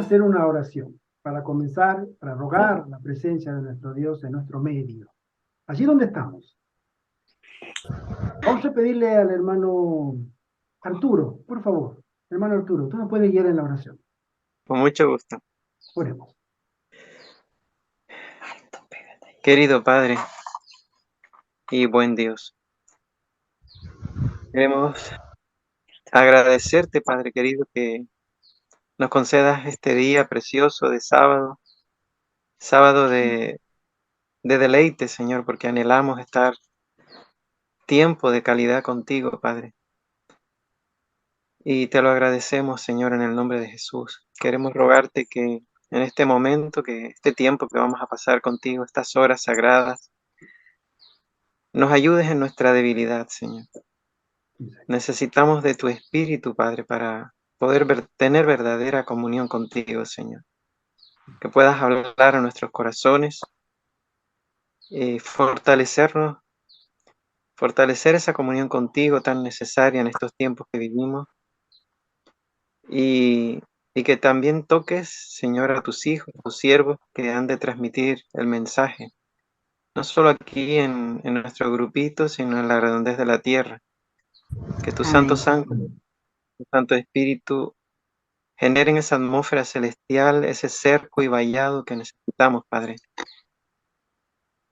hacer una oración para comenzar, para rogar la presencia de nuestro Dios en nuestro medio. Allí donde estamos. Vamos a pedirle al hermano Arturo, por favor. Hermano Arturo, tú nos puedes guiar en la oración. Con mucho gusto. Oremos. Querido Padre y buen Dios, queremos agradecerte, Padre querido, que nos concedas este día precioso de sábado, sábado de deleite, Señor, porque anhelamos estar tiempo de calidad contigo, Padre. Y te lo agradecemos, Señor, en el nombre de Jesús. Queremos rogarte que en este momento, que este tiempo que vamos a pasar contigo, estas horas sagradas, nos ayudes en nuestra debilidad, Señor. Necesitamos de tu Espíritu, Padre, para poder tener verdadera comunión contigo, Señor. Que puedas hablar a nuestros corazones, fortalecernos, fortalecer esa comunión contigo tan necesaria en estos tiempos que vivimos. Y que también toques, Señor, a tus hijos, a tus siervos que han de transmitir el mensaje, no solo aquí en nuestro grupito, sino en la redondez de la tierra. Que tu Amén. Tu Santo Espíritu generen esa atmósfera celestial, ese cerco y vallado que necesitamos, Padre.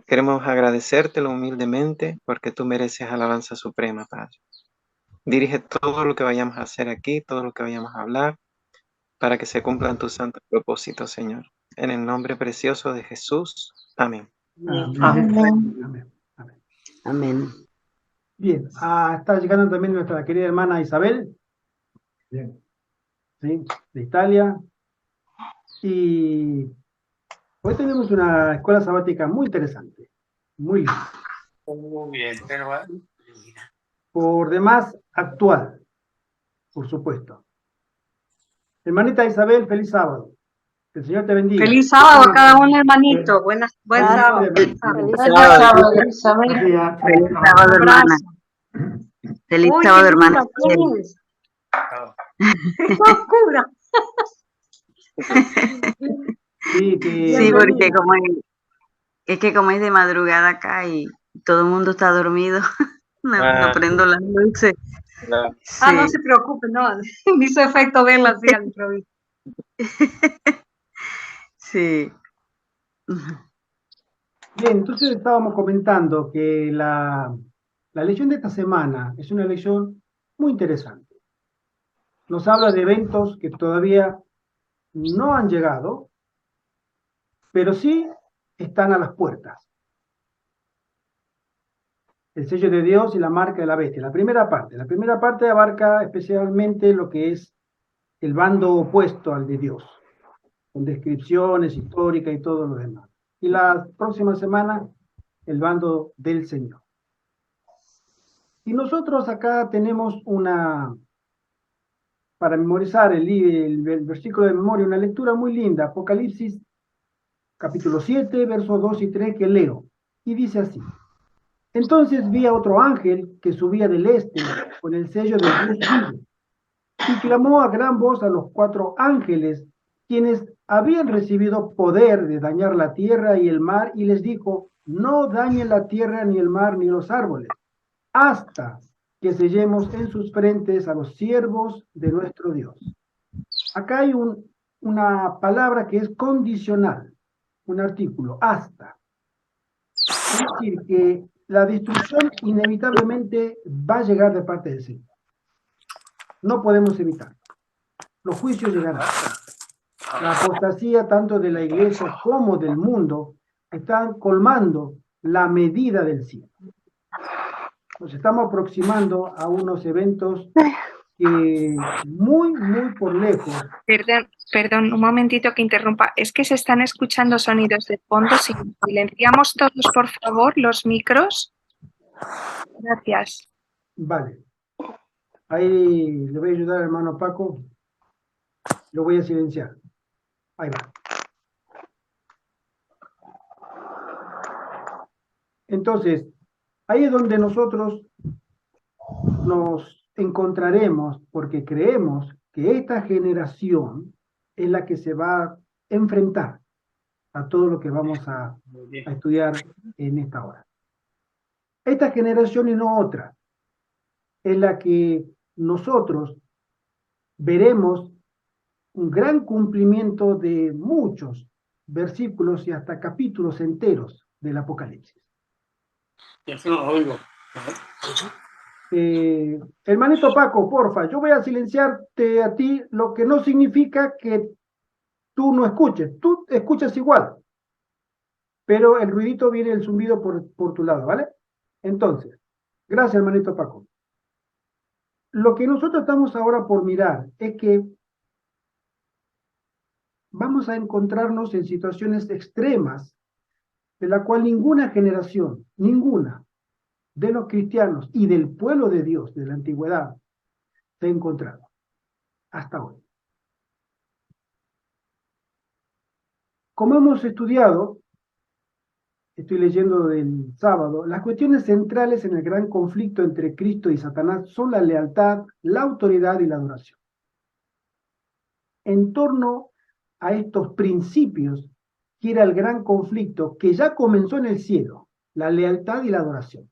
Queremos agradecértelo humildemente porque tú mereces alabanza suprema, Padre. Dirige todo lo que vayamos a hacer aquí, todo lo que vayamos a hablar, para que se cumplan tus santos propósitos, Señor. En el nombre precioso de Jesús. Amén. Amén. Amén. Amén. Amén. Amén. Bien, está llegando también nuestra querida hermana Isabel. Bien. ¿Sí? De Italia. Y hoy tenemos una escuela sabática muy interesante, muy linda. Muy bien, pero Por demás actual, por supuesto. Hermanita Isabel, feliz sábado. Que el Señor te bendiga. Feliz sábado a cada uno, hermanito. Buen sábado. Feliz Feliz sábado. sábado, Isabel. Feliz sábado, Un hermana. abrazo. Feliz Uy, sábado, qué hermana. linda, ¿quién es? Está oscura. Sí, que Sí, porque Bienvenida. es que como es de madrugada acá y todo el mundo está dormido, no prendo las luces. Ah, no Sí. se preocupe, no. Me hizo efecto verla así al improviso. Sí. bien, entonces estábamos comentando que la lección de esta semana es una lección muy interesante. Nos habla de eventos que todavía no han llegado, pero sí están a las puertas. El sello de Dios y la marca de la bestia. La primera parte abarca especialmente lo que es el bando opuesto al de Dios, con descripciones históricas y todo lo demás. Y la próxima semana, el bando del Señor. Y nosotros acá tenemos para memorizar el versículo de memoria, una lectura muy linda, Apocalipsis capítulo 7, versos 2 y 3, que leo. Y dice así: entonces vi a otro ángel que subía del este con el sello del Dios vivo, y clamó a gran voz a los 4 ángeles, quienes habían recibido poder de dañar la tierra y el mar, y les dijo: no dañen la tierra, ni el mar, ni los árboles, hasta que sellemos en sus frentes a los siervos de nuestro Dios. Acá hay una palabra que es condicional, un artículo, hasta. Es decir, que la destrucción inevitablemente va a llegar de parte del Señor. No podemos evitarlo. Los juicios llegarán. La apostasía tanto de la iglesia como del mundo están colmando la medida del cielo. Nos estamos aproximando a unos eventos que muy por lejos. Perdón, un momentito que interrumpa. Es que se están escuchando sonidos de fondo. Si silenciamos todos, por favor, los micros. Gracias. Vale. Ahí le voy a ayudar al hermano Paco. Lo voy a silenciar. Ahí va. Entonces, ahí es donde nosotros nos encontraremos, porque creemos que esta generación es la que se va a enfrentar a todo lo que vamos a estudiar en esta hora. Esta generación y no otra es la que nosotros veremos un gran cumplimiento de muchos versículos y hasta capítulos enteros del Apocalipsis. Eso no lo oigo. Hermanito Paco, porfa, yo voy a silenciarte a ti, lo que no significa que tú no escuches, tú escuchas igual, pero el ruidito viene, el zumbido por tu lado, ¿vale? Entonces, gracias, hermanito Paco. Lo que nosotros estamos ahora por mirar es que vamos a encontrarnos en situaciones extremas de la cual ninguna generación, ninguna de los cristianos y del pueblo de Dios de la antigüedad se ha encontrado hasta hoy. Como hemos estudiado, estoy leyendo del sábado, las cuestiones centrales en el gran conflicto entre Cristo y Satanás son la lealtad, la autoridad y la adoración. En torno a estos principios gira el gran conflicto que ya comenzó en el cielo, la lealtad y la adoración.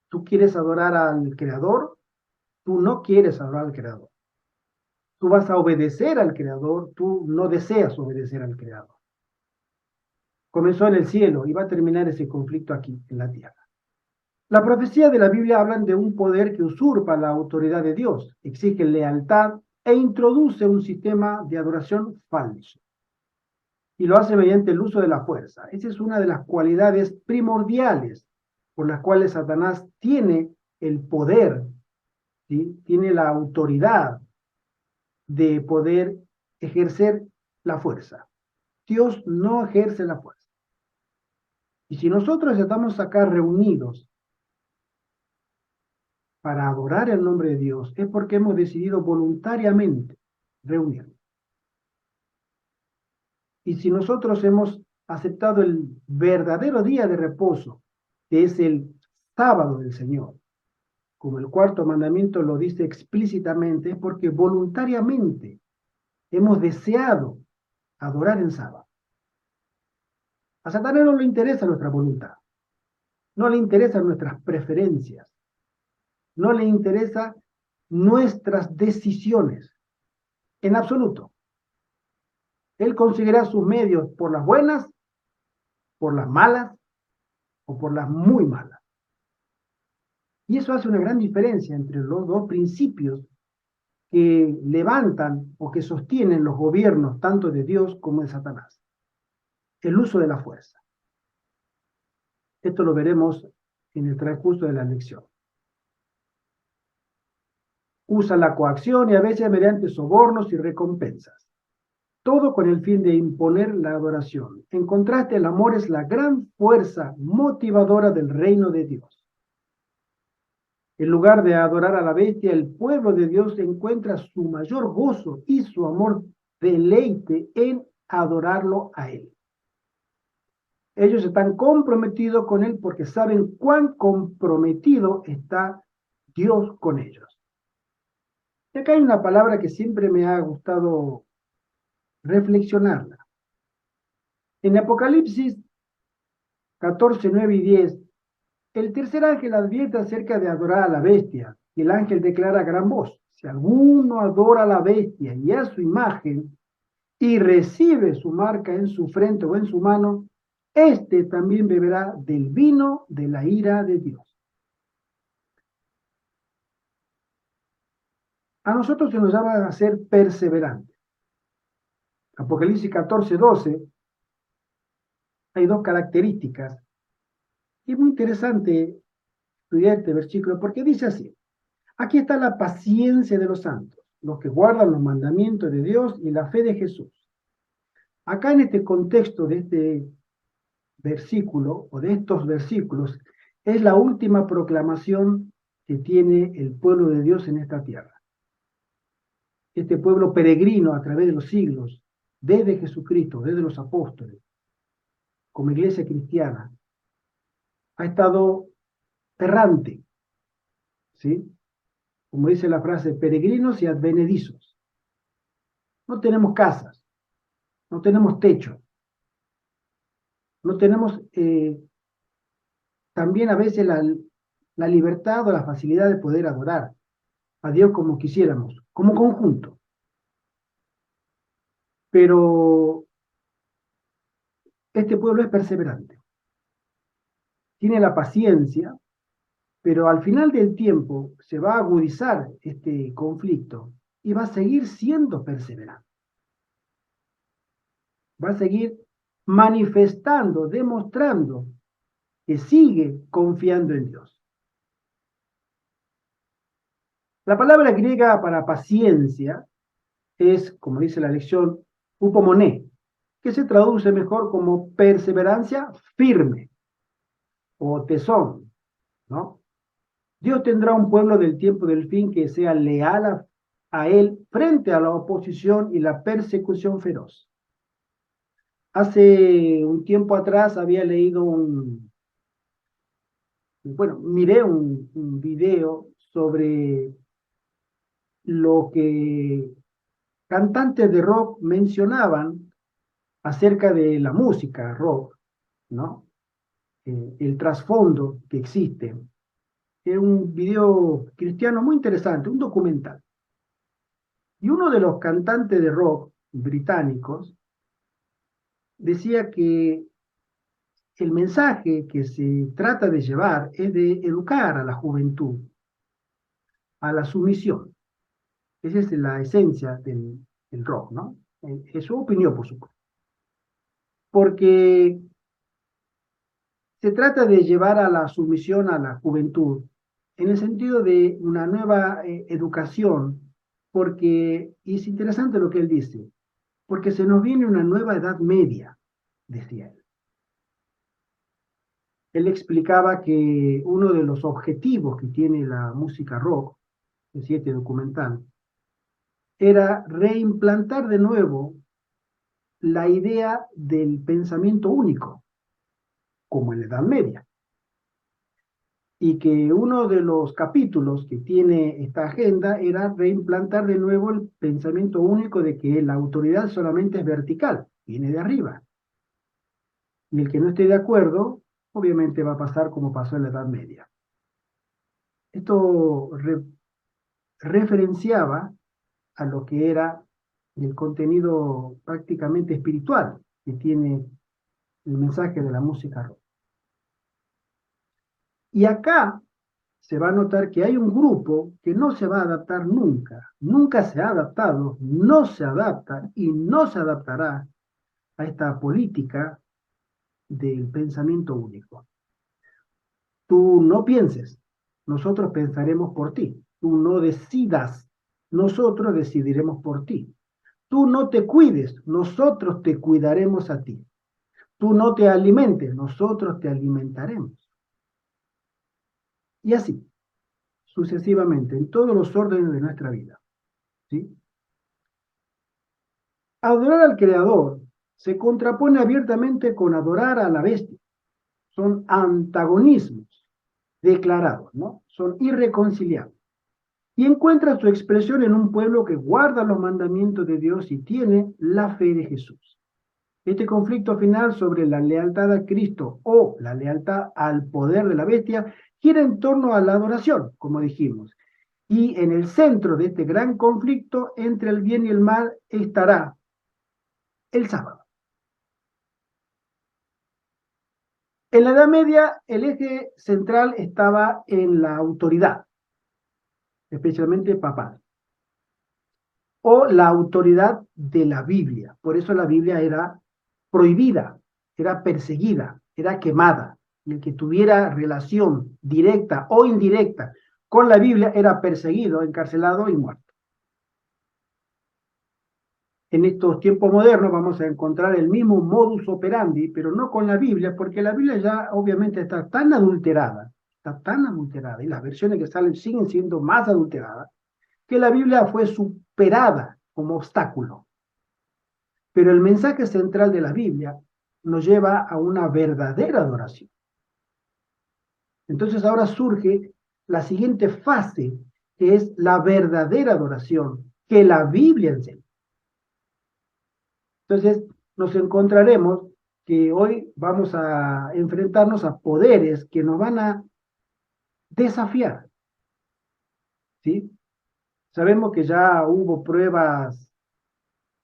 Tú quieres adorar al Creador, tú no quieres adorar al Creador. Tú vas a obedecer al Creador, tú no deseas obedecer al Creador. Comenzó en el cielo y va a terminar ese conflicto aquí, en la tierra. La profecía de la Biblia hablan de un poder que usurpa la autoridad de Dios, exige lealtad e introduce un sistema de adoración falso. Y lo hace mediante el uso de la fuerza. Esa es una de las cualidades primordiales por las cuales Satanás tiene el poder, ¿sí? Tiene la autoridad de poder ejercer la fuerza. Dios no ejerce la fuerza. Y si nosotros estamos acá reunidos para adorar el nombre de Dios, es porque hemos decidido voluntariamente reunirnos. Y si nosotros hemos aceptado el verdadero día de reposo, que es el sábado del Señor, como el cuarto mandamiento lo dice explícitamente, es porque voluntariamente hemos deseado adorar en sábado. A Satanás no le interesa nuestra voluntad, no le interesan nuestras preferencias, no le interesa nuestras decisiones, en absoluto. Él conseguirá sus medios por las buenas, por las malas o por las muy malas. Y eso hace una gran diferencia entre los dos principios que levantan o que sostienen los gobiernos tanto de Dios como de Satanás. El uso de la fuerza. Esto lo veremos en el transcurso de la lección. Usa la coacción y a veces mediante sobornos y recompensas. Todo con el fin de imponer la adoración. En contraste, el amor es la gran fuerza motivadora del reino de Dios. En lugar de adorar a la bestia, el pueblo de Dios encuentra su mayor gozo y su amor deleite en adorarlo a Él. Ellos están comprometidos con Él porque saben cuán comprometido está Dios con ellos. Y acá hay una palabra que siempre me ha gustado reflexionarla. En Apocalipsis 14, 9 y 10, el tercer ángel advierte acerca de adorar a la bestia, y el ángel declara a gran voz: si alguno adora a la bestia y a su imagen, y recibe su marca en su frente o en su mano, este también beberá del vino de la ira de Dios. A nosotros se nos llama a ser perseverantes. Apocalipsis 14, 12, hay dos características. Y es muy interesante estudiar este versículo porque dice así: aquí está la paciencia de los santos, los que guardan los mandamientos de Dios y la fe de Jesús. Acá en este contexto de este versículo o de estos versículos es la última proclamación que tiene el pueblo de Dios en esta tierra. Este pueblo peregrino a través de los siglos, desde Jesucristo, desde los apóstoles, como iglesia cristiana, ha estado errante, ¿sí? Como dice la frase, peregrinos y advenedizos. no tenemos casas, no tenemos techo, no tenemos también a veces la libertad o la facilidad de poder adorar a Dios como quisiéramos, como conjunto. Pero este pueblo es perseverante, tiene la paciencia, pero al final del tiempo se va a agudizar este conflicto y va a seguir siendo perseverante. Va a seguir manifestando, demostrando que sigue confiando en Dios. La palabra griega para paciencia es, como dice la lección, upomoné, que se traduce mejor como perseverancia firme o tesón, ¿no? Dios tendrá un pueblo del tiempo del fin que sea leal a él frente a la oposición y la persecución feroz. Hace un tiempo atrás había leído miré un video sobre lo que cantantes de rock mencionaban acerca de la música rock, ¿no? El trasfondo que existe. Es un video cristiano muy interesante, un documental. Y uno de los cantantes de rock británicos decía que el mensaje que se trata de llevar es de educar a la juventud a la sumisión. Esa es la esencia del rock, ¿no? Es su opinión, por supuesto. Porque se trata de llevar a la sumisión a la juventud en el sentido de una nueva educación, porque, y es interesante lo que él dice, porque se nos viene una nueva edad media, decía él. Él explicaba que uno de los objetivos que tiene la música rock, decía este documental, era reimplantar de nuevo la idea del pensamiento único, como en la Edad Media. Y que uno de los capítulos que tiene esta agenda era reimplantar de nuevo el pensamiento único de que la autoridad solamente es vertical, viene de arriba. Y el que no esté de acuerdo, obviamente va a pasar como pasó en la Edad Media. Esto referenciaba a lo que era el contenido prácticamente espiritual que tiene el mensaje de la música rock. Y acá se va a notar que hay un grupo que no se va a adaptar nunca, nunca se ha adaptado, no se adapta y no se adaptará a esta política del pensamiento único. Tú no pienses, nosotros pensaremos por ti. Tú no decidas, nosotros decidiremos por ti. Tú no te cuides, nosotros te cuidaremos a ti. Tú no te alimentes, nosotros te alimentaremos. Y así, sucesivamente, en todos los órdenes de nuestra vida. ¿Sí? Adorar al Creador se contrapone abiertamente con adorar a la bestia. Son antagonismos declarados, ¿no? Son irreconciliables. Y encuentra su expresión en un pueblo que guarda los mandamientos de Dios y tiene la fe de Jesús. Este conflicto final sobre la lealtad a Cristo o la lealtad al poder de la bestia gira en torno a la adoración, como dijimos. Y en el centro de este gran conflicto entre el bien y el mal estará el sábado. En la Edad Media, el eje central estaba en la autoridad, especialmente papal, o la autoridad de la Biblia. Por eso la Biblia era prohibida, era perseguida, era quemada. Y el que tuviera relación directa o indirecta con la Biblia era perseguido, encarcelado y muerto. En estos tiempos modernos vamos a encontrar el mismo modus operandi, pero no con la Biblia, porque la Biblia ya obviamente está tan adulterada, y las versiones que salen siguen siendo más adulteradas, que la Biblia fue superada como obstáculo. Pero el mensaje central de la Biblia nos lleva a una verdadera adoración. Entonces ahora surge la siguiente fase, que es la verdadera adoración que la Biblia enseña. Entonces, nos encontraremos que hoy vamos a enfrentarnos a poderes que nos van a desafiar, ¿sí? Sabemos que ya hubo pruebas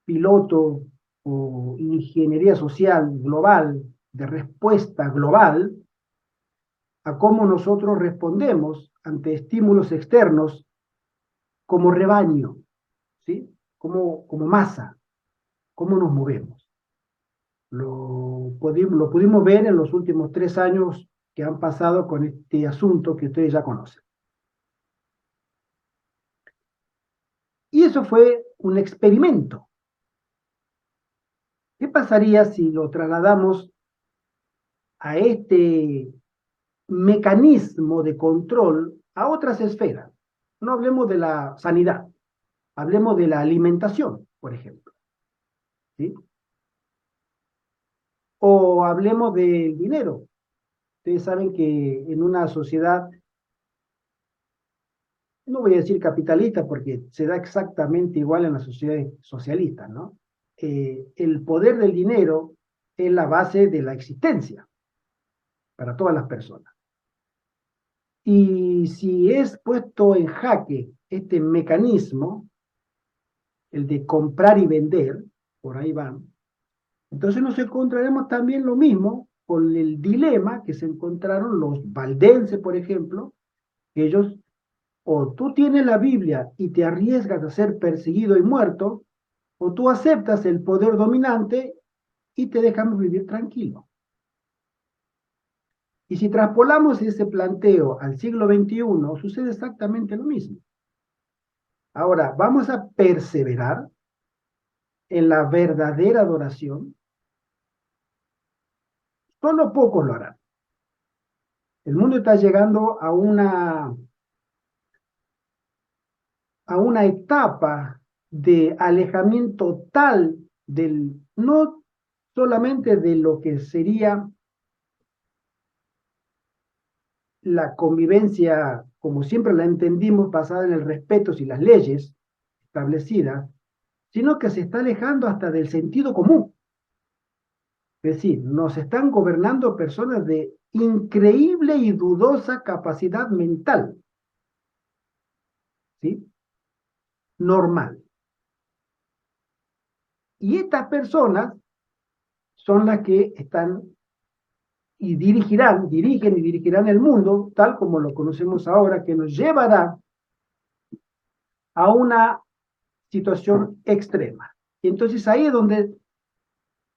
piloto o ingeniería social global, de respuesta global, a cómo nosotros respondemos ante estímulos externos como rebaño, ¿sí? Como masa, cómo nos movemos. Lo pudimos ver en los últimos 3 años que han pasado con este asunto que ustedes ya conocen. Y eso fue un experimento. ¿Qué pasaría si lo trasladamos a este mecanismo de control a otras esferas? No hablemos de la sanidad, hablemos de la alimentación, por ejemplo, ¿sí? O hablemos del dinero. Ustedes saben que en una sociedad, no voy a decir capitalista porque se da exactamente igual en las sociedades socialistas, ¿no? El poder del dinero es la base de la existencia para todas las personas. Y si es puesto en jaque este mecanismo, el de comprar y vender, por ahí van, entonces nos encontraremos también lo mismo con el dilema que se encontraron los valdenses, por ejemplo, que ellos, o tú tienes la Biblia y te arriesgas a ser perseguido y muerto, o tú aceptas el poder dominante y te dejamos vivir tranquilo. Y si traspolamos ese planteo al siglo XXI, sucede exactamente lo mismo. Ahora, vamos a perseverar en la verdadera adoración. Solo pocos lo harán. El mundo está llegando a una etapa de alejamiento tal no solamente de lo que sería la convivencia, como siempre la entendimos, basada en el respeto y las leyes establecidas, sino que se está alejando hasta del sentido común. Es decir, nos están gobernando personas de increíble y dudosa capacidad mental, ¿sí? Normal. Y estas personas son las que están y dirigen y dirigirán el mundo tal como lo conocemos ahora, que nos llevará a una situación extrema. Y entonces ahí es donde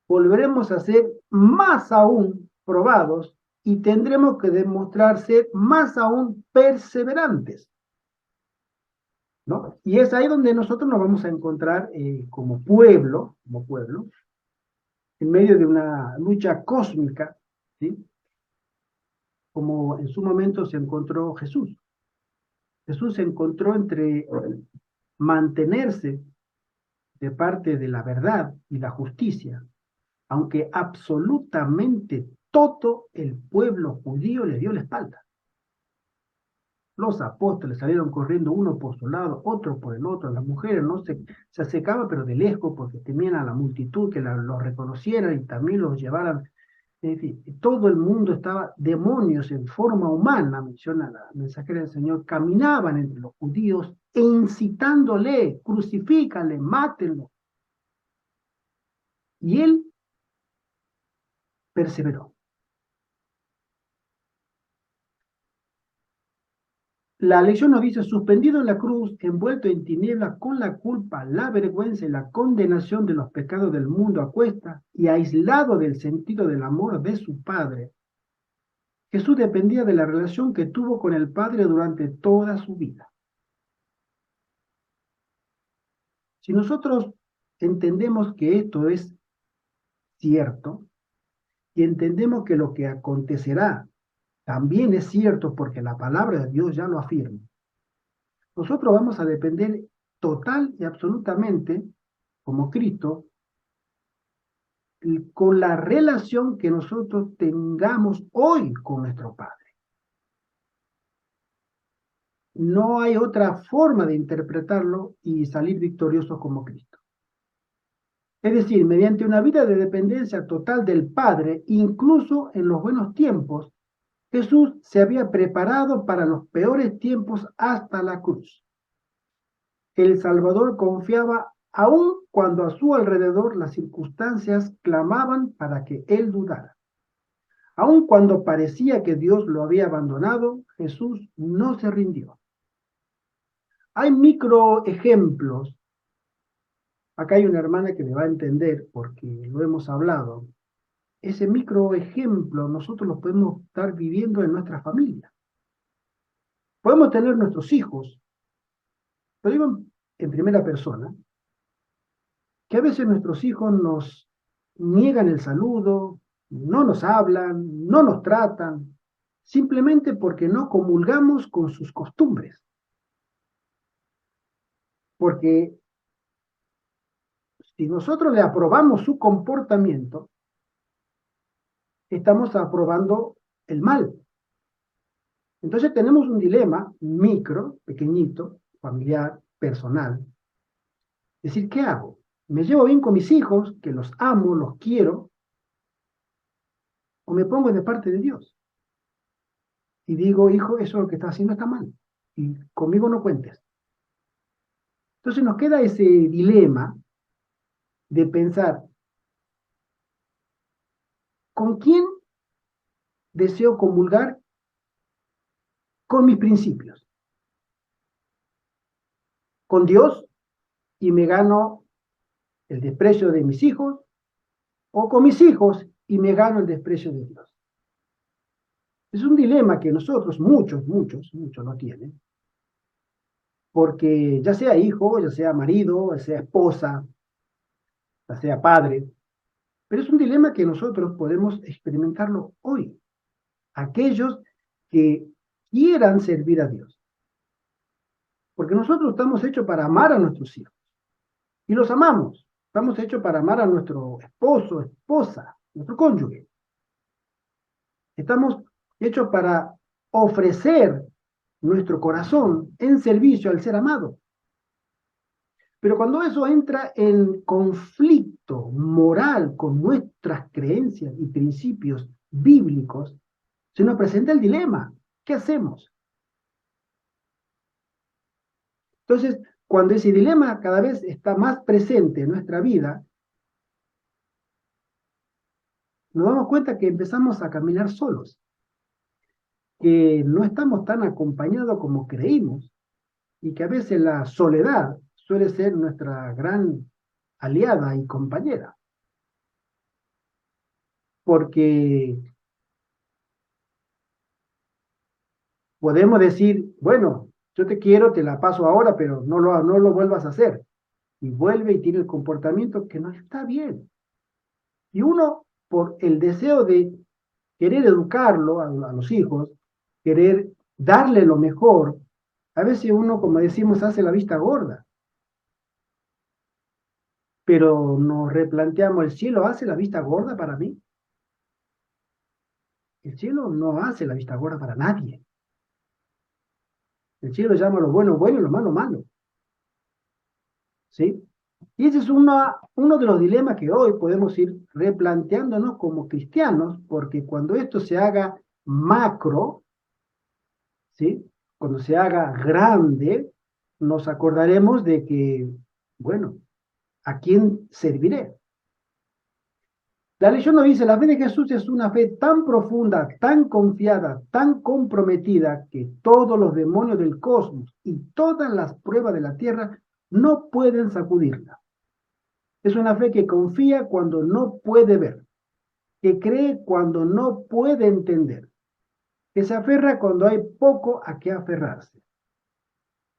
volveremos a ser más aún probados y tendremos que demostrar ser más aún perseverantes, ¿no? Y es ahí donde nosotros nos vamos a encontrar como pueblo, en medio de una lucha cósmica, ¿sí? Como en su momento se encontró Jesús. Jesús se encontró entre mantenerse de parte de la verdad y la justicia, aunque absolutamente todo el pueblo judío le dio la espalda. Los apóstoles salieron corriendo uno por su lado, otro por el otro. Las mujeres no se acercaban, pero de lejos, porque temían a la multitud que los reconocieran y también los llevaran. Es decir, todo el mundo estaba, demonios en forma humana, menciona la mensajera del Señor, caminaban entre los judíos e incitándole, crucifícale, mátenlo. Y él perseveró. La lección nos dice, suspendido en la cruz, envuelto en tinieblas, con la culpa, la vergüenza y la condenación de los pecados del mundo a cuesta y aislado del sentido del amor de su Padre, Jesús dependía de la relación que tuvo con el Padre durante toda su vida. Si nosotros entendemos que esto es cierto y entendemos que lo que acontecerá también es cierto porque la palabra de Dios ya lo afirma, nosotros vamos a depender total y absolutamente, como Cristo, con la relación que nosotros tengamos hoy con nuestro Padre. No hay otra forma de interpretarlo y salir victoriosos como Cristo. Es decir, mediante una vida de dependencia total del Padre, incluso en los buenos tiempos, Jesús se había preparado para los peores tiempos hasta la cruz. El Salvador confiaba aun cuando a su alrededor las circunstancias clamaban para que él dudara. Aun cuando parecía que Dios lo había abandonado, Jesús no se rindió. Hay microejemplos. Acá hay una hermana que me va a entender porque lo hemos hablado. Ese microejemplo nosotros lo podemos estar viviendo en nuestra familia. Podemos tener nuestros hijos, lo digo en primera persona, que a veces nuestros hijos nos niegan el saludo, no nos hablan, no nos tratan, simplemente porque no comulgamos con sus costumbres. Porque si nosotros le aprobamos su comportamiento, estamos aprobando el mal. Entonces tenemos un dilema micro, pequeñito, familiar, personal. Es decir, ¿qué hago? ¿Me llevo bien con mis hijos, que los amo, los quiero? ¿O me pongo de parte de Dios? Y digo, hijo, eso lo que estás haciendo está mal. Y conmigo no cuentes. Entonces nos queda ese dilema de pensar, ¿con quién deseo comulgar con mis principios? ¿Con Dios y me gano el desprecio de mis hijos? ¿O con mis hijos y me gano el desprecio de Dios? Es un dilema que nosotros, muchos no tienen, porque ya sea hijo, ya sea marido, ya sea esposa, ya sea padre, pero es un dilema que nosotros podemos experimentarlo hoy. Aquellos que quieran servir a Dios. Porque nosotros estamos hechos para amar a nuestros hijos. Y los amamos. Estamos hechos para amar a nuestro esposo, esposa, nuestro cónyuge. Estamos hechos para ofrecer nuestro corazón en servicio al ser amado. Pero cuando eso entra en conflicto moral con nuestras creencias y principios bíblicos, se nos presenta el dilema. ¿Qué hacemos? Entonces, cuando ese dilema cada vez está más presente en nuestra vida, nos damos cuenta que empezamos a caminar solos, que no estamos tan acompañados como creímos y que a veces la soledad suele ser nuestra gran aliada y compañera. Porque podemos decir, bueno, yo te quiero, te la paso ahora, pero no lo vuelvas a hacer. Y vuelve y tiene el comportamiento que no está bien. Y uno, por el deseo de querer educarlo a los hijos, querer darle lo mejor, a veces uno, como decimos, hace la vista gorda. Pero nos replanteamos, ¿el cielo hace la vista gorda para mí? El cielo no hace la vista gorda para nadie. El cielo llama lo bueno bueno y lo malo malo. ¿Sí? Y ese es uno de los dilemas que hoy podemos ir replanteándonos como cristianos, porque cuando esto se haga macro, ¿sí? Cuando se haga grande, nos acordaremos de que, bueno, ¿a quién serviré? La leyenda nos dice, la fe de Jesús es una fe tan profunda, tan confiada, tan comprometida, que todos los demonios del cosmos y todas las pruebas de la tierra no pueden sacudirla. Es una fe que confía cuando no puede ver, que cree cuando no puede entender, que se aferra cuando hay poco a qué aferrarse.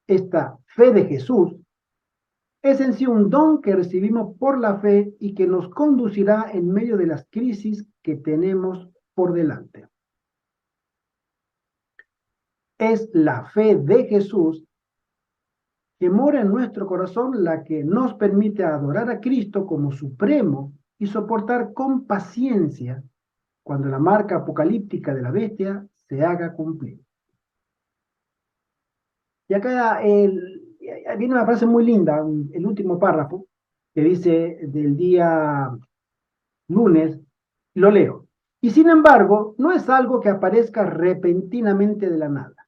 Esta fe de Jesús es en sí un don que recibimos por la fe y que nos conducirá en medio de las crisis que tenemos por delante. Es la fe de Jesús que mora en nuestro corazón la que nos permite adorar a Cristo como supremo y soportar con paciencia cuando la marca apocalíptica de la bestia se haga cumplir. Y acá viene una frase muy linda, el último párrafo, que dice del día lunes, lo leo. Y sin embargo, no es algo que aparezca repentinamente de la nada.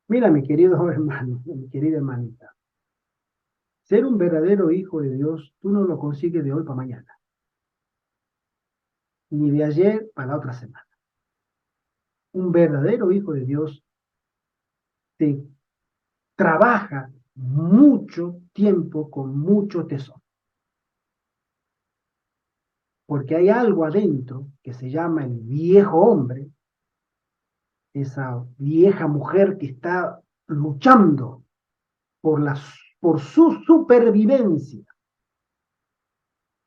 Mira, mi querido hermano, mi querida hermanita, ser un verdadero hijo de Dios, tú no lo consigues de hoy para mañana, ni de ayer para la otra semana. Un verdadero hijo de Dios te trabaja mucho tiempo con mucho tesoro. Porque hay algo adentro que se llama el viejo hombre, esa vieja mujer que está luchando por su supervivencia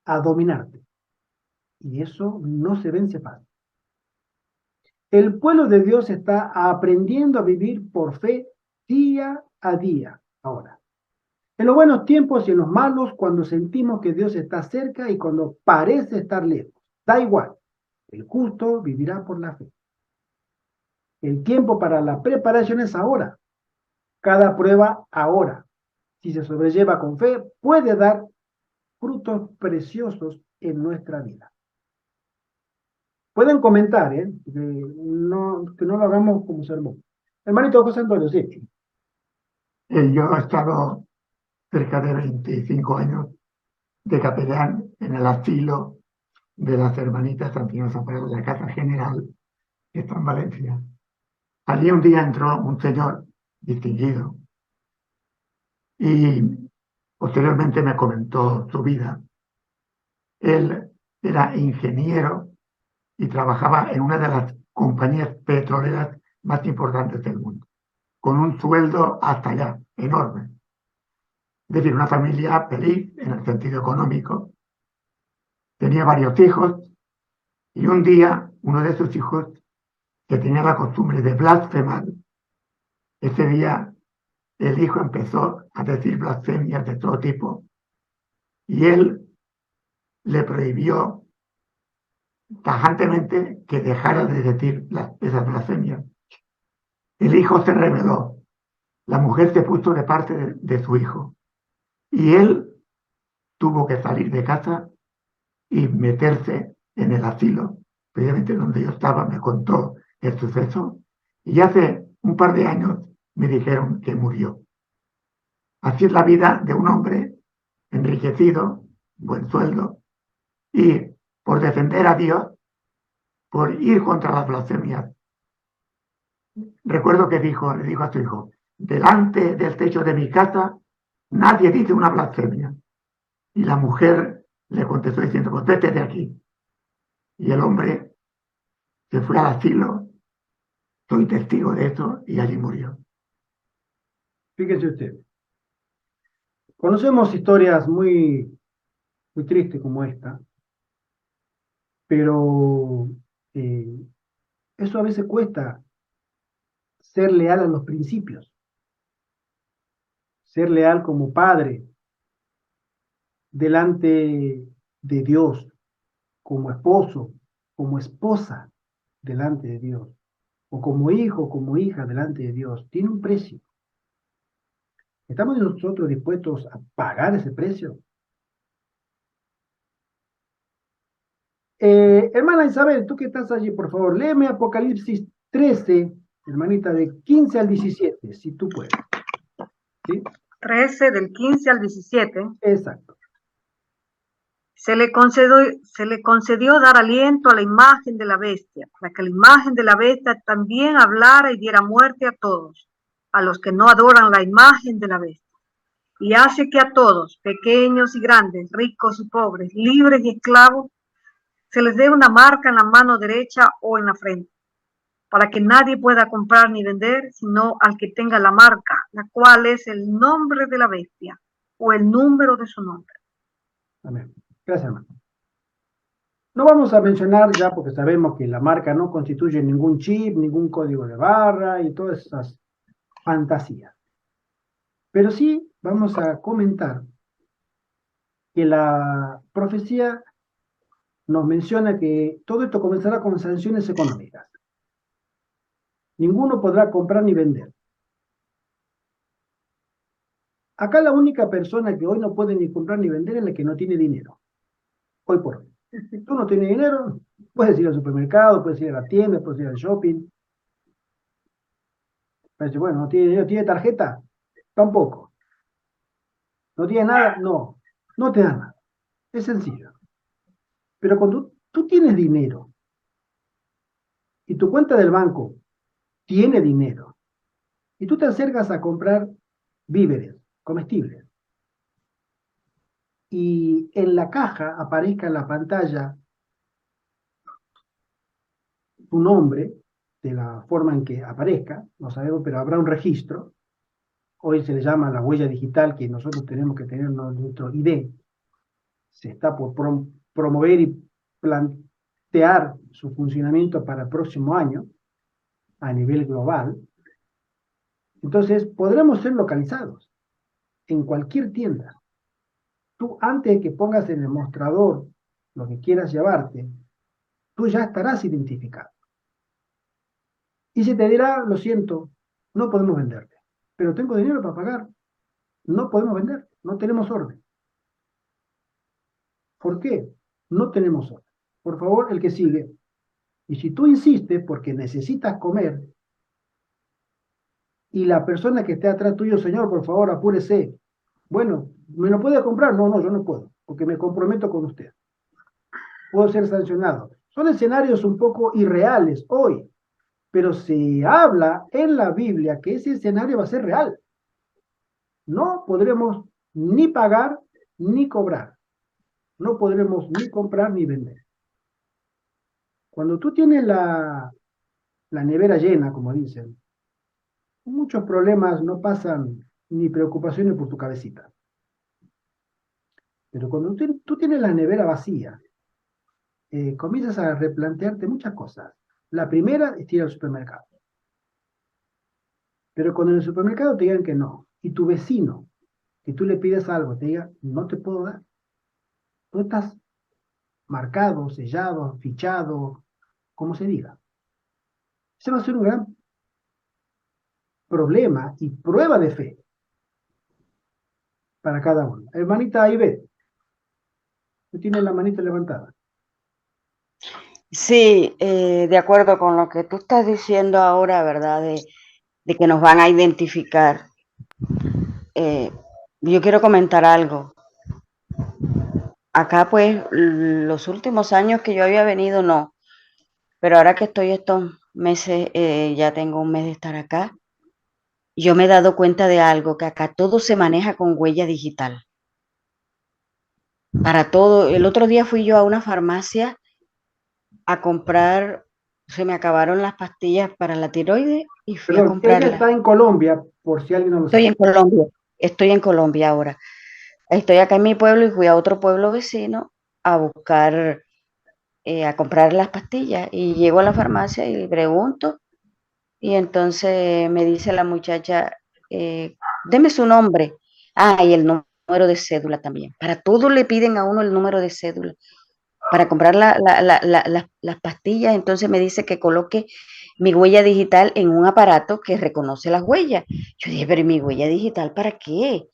a dominarte. Y eso no se vence fácil. El pueblo de Dios está aprendiendo a vivir por fe día a día ahora. En los buenos tiempos y en los malos, cuando sentimos que Dios está cerca y cuando parece estar lejos. Da igual. El justo vivirá por la fe. El tiempo para la preparación es ahora. Cada prueba ahora. Si se sobrelleva con fe, puede dar frutos preciosos en nuestra vida. Pueden comentar, que no lo hagamos como sermón. Hermanito José Antonio, sí. Yo he estado cerca de 25 años de capellán en el asilo de las hermanitas Santinas Zapadas de la Casa General, que está en Valencia. Allí un día entró un señor distinguido y posteriormente me comentó su vida. Él era ingeniero y trabajaba en una de las compañías petroleras más importantes del mundo, con un sueldo hasta allá, enorme. Es decir, una familia feliz en el sentido económico. Tenía varios hijos y un día uno de sus hijos, que tenía la costumbre de blasfemar, ese día el hijo empezó a decir blasfemias de todo tipo y él le prohibió tajantemente que dejara de decir esas blasfemias. El hijo se rebeló, la mujer se puso de parte de su hijo y él tuvo que salir de casa y meterse en el asilo, precisamente donde yo estaba. Me contó el suceso y hace un par de años me dijeron que murió. Así es la vida de un hombre enriquecido, buen sueldo, y por defender a Dios, por ir contra las blasfemias. Recuerdo que le dijo a su hijo: delante del techo de mi casa nadie dice una blasfemia. Y la mujer le contestó diciendo: pues vete de aquí. Y el hombre se fue al asilo, soy testigo de eso, y allí murió. Fíjense usted. Conocemos historias muy, muy tristes como esta, pero eso a veces cuesta, ser leal a los principios, ser leal como padre delante de Dios, como esposo, como esposa delante de Dios, o como hijo, como hija delante de Dios, tiene un precio. ¿Estamos nosotros dispuestos a pagar ese precio? Hermana Isabel, tú que estás allí, por favor, léeme Apocalipsis 13, hermanita, de 15 al 17, si tú puedes. ¿Sí? 13, del 15 al 17. Exacto. Se le concedió dar aliento a la imagen de la bestia, para que la imagen de la bestia también hablara y diera muerte a todos, a los que no adoran la imagen de la bestia. Y hace que a todos, pequeños y grandes, ricos y pobres, libres y esclavos, se les dé una marca en la mano derecha o en la frente, para que nadie pueda comprar ni vender, sino al que tenga la marca, la cual es el nombre de la bestia o el número de su nombre. Amén. Gracias, hermano. No vamos a mencionar ya, porque sabemos que la marca no constituye ningún chip, ningún código de barra y todas esas fantasías. Pero sí vamos a comentar que la profecía nos menciona que todo esto comenzará con sanciones económicas. Ninguno podrá comprar ni vender. Acá la única persona que hoy no puede ni comprar ni vender es la que no tiene dinero. Hoy por hoy. Si tú no tienes dinero, puedes ir al supermercado, puedes ir a la tienda, puedes ir al shopping. Pero bueno, no tiene dinero, ¿tiene tarjeta? Tampoco. ¿No tiene nada? No. No te da nada. Es sencillo. Pero cuando tú tienes dinero y tu cuenta del banco tiene dinero y tú te acercas a comprar víveres, comestibles, y en la caja aparezca en la pantalla tu nombre, de la forma en que aparezca, no sabemos, pero habrá un registro. Hoy se le llama la huella digital, que nosotros tenemos que tener nuestro ID. Se está por promover y plantear su funcionamiento para el próximo año a nivel global. Entonces, podremos ser localizados en cualquier tienda. Tú, antes de que pongas en el mostrador lo que quieras llevarte, tú ya estarás identificado. Y se te dirá, lo siento, no podemos venderte, pero tengo dinero para pagar. No podemos vender, no tenemos orden. ¿Por qué? No tenemos orden. Por favor, el que sigue. Y si tú insistes porque necesitas comer, y la persona que esté atrás tuyo, señor, por favor, apúrese. Bueno, ¿me lo puede comprar? No, yo no puedo, porque me comprometo con usted. Puedo ser sancionado. Son escenarios un poco irreales hoy, pero se habla en la Biblia que ese escenario va a ser real. No podremos ni pagar ni cobrar. No podremos ni comprar ni vender. Cuando tú tienes la nevera llena, como dicen, muchos problemas no pasan ni preocupaciones por tu cabecita. Pero cuando tú tienes la nevera vacía, comienzas a replantearte muchas cosas. La primera es ir al supermercado. Pero cuando en el supermercado te digan que no, y tu vecino, que tú le pides algo, te diga, no te puedo dar. Tú estás marcado, sellado, fichado, como se diga. Ese va a ser un gran problema y prueba de fe para cada uno. Hermanita Ivette, tú tienes la manita levantada. Sí, de acuerdo con lo que tú estás diciendo ahora, ¿verdad? De que nos van a identificar. Yo quiero comentar algo. Acá, pues, los últimos años que yo había venido, no. Pero ahora que estoy estos meses, ya tengo un mes de estar acá, yo me he dado cuenta de algo, que acá todo se maneja con huella digital. Para todo. El otro día fui yo a una farmacia a comprar, se me acabaron las pastillas para la tiroides y fui a Perdón, ella comprarlas. está en Colombia, por si alguien no lo sabe. Estoy en Colombia ahora. Estoy acá en mi pueblo y fui a otro pueblo vecino a buscar, a comprar las pastillas. Y llego a la farmacia y pregunto, y entonces me dice la muchacha, deme su nombre. Ah, y el número de cédula también. Para todo le piden a uno el número de cédula. Para comprar las pastillas, entonces me dice que coloque mi huella digital en un aparato que reconoce las huellas. Yo dije, pero ¿y mi huella digital para qué?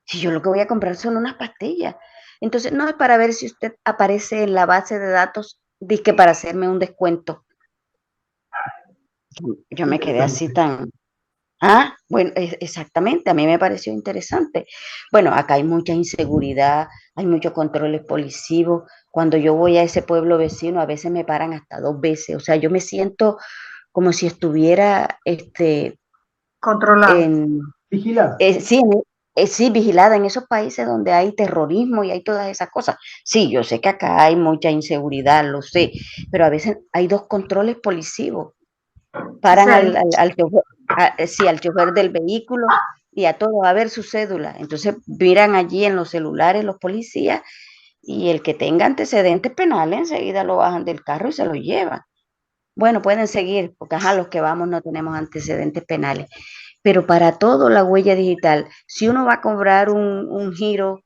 Si yo lo que voy a comprar son unas pastillas. Entonces, no es para ver si usted aparece en la base de datos, dizque para hacerme un descuento. Yo me quedé así tan... Ah, bueno, exactamente, a mí me pareció interesante. Bueno, acá hay mucha inseguridad, hay muchos controles policivos. Cuando yo voy a ese pueblo vecino, a veces me paran hasta 2 veces. O sea, yo me siento como si estuviera Controlado. Vigilada. Sí, vigilada en esos países donde hay terrorismo y hay todas esas cosas. Sí, yo sé que acá hay mucha inseguridad, lo sé, pero a veces hay 2 controles policivos. Paran al chofer, al chofer del vehículo y a todo, a ver su cédula. Entonces miran allí en los celulares los policías y el que tenga antecedentes penales enseguida lo bajan del carro y se lo llevan. Bueno, pueden seguir, porque los que vamos no tenemos antecedentes penales. Pero para todo la huella digital, si uno va a cobrar un giro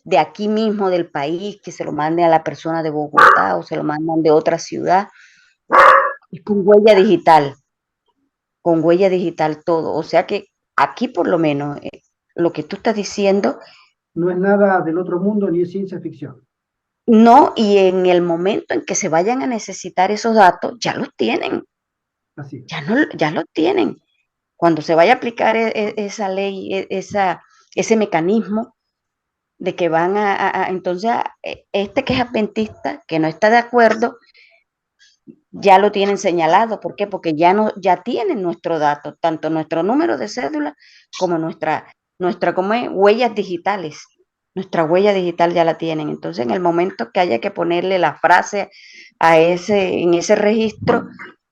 de aquí mismo del país, que se lo mande a la persona de Bogotá o se lo mandan de otra ciudad, es con huella digital todo. O sea que aquí por lo menos lo que tú estás diciendo, No es nada del otro mundo ni es ciencia ficción. no, y en el momento en que se vayan a necesitar esos datos, ya los tienen, Así es. ya los tienen. Cuando se vaya a aplicar esa ley, ese mecanismo de que van entonces, este que es adventista, que no está de acuerdo, ya lo tienen señalado. ¿Por qué? Porque ya tienen nuestro dato, tanto nuestro número de cédula como ¿cómo es? Huellas digitales. Nuestra huella digital ya la tienen. Entonces, en el momento que haya que ponerle la frase en ese registro,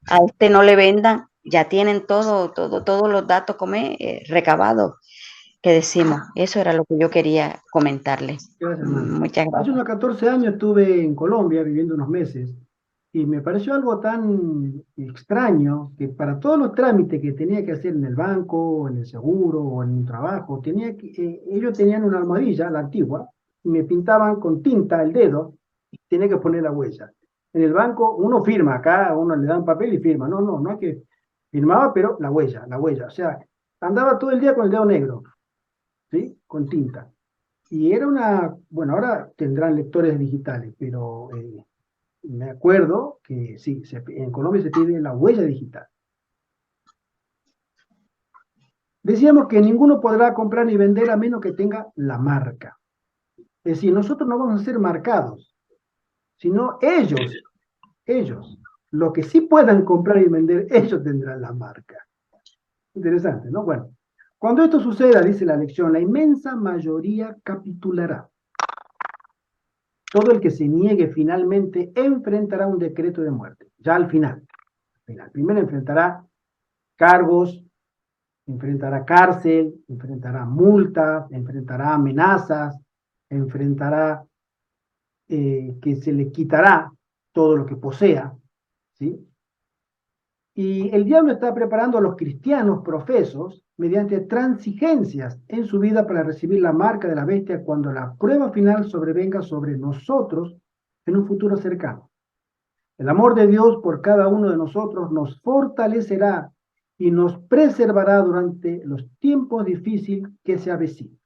a este no le vendan, ya tienen todos los datos recabados que decimos. Eso era lo que yo quería comentarle. Gracias, hermano. Muchas Hace gracias. unos 14 años estuve en Colombia viviendo unos meses y me pareció algo tan extraño que para todos los trámites que tenía que hacer en el banco, en el seguro o en un trabajo, ellos tenían una almohadilla, la antigua, y me pintaban con tinta el dedo y tenía que poner la huella. En el banco uno firma, acá uno le da un papel y firma. No hay que firmaba, pero la huella. O sea, andaba todo el día con el dedo negro, ¿sí? Con tinta. Y era bueno, ahora tendrán lectores digitales, pero me acuerdo que sí, en Colombia se pide la huella digital. Decíamos que ninguno podrá comprar ni vender a menos que tenga la marca. Es decir, nosotros no vamos a ser marcados, sino ellos, lo que sí puedan comprar y vender, ellos tendrán la marca. Interesante, ¿no? Bueno, cuando esto suceda, dice la lección, la inmensa mayoría capitulará. Todo el que se niegue finalmente enfrentará un decreto de muerte, ya al final. Primero enfrentará cargos, enfrentará cárcel, enfrentará multas, enfrentará amenazas, enfrentará que se le quitará todo lo que posea, ¿sí? Y el diablo está preparando a los cristianos profesos mediante transigencias en su vida para recibir la marca de la bestia cuando la prueba final sobrevenga sobre nosotros en un futuro cercano. El amor de Dios por cada uno de nosotros nos fortalecerá y nos preservará durante los tiempos difíciles que se avecinan.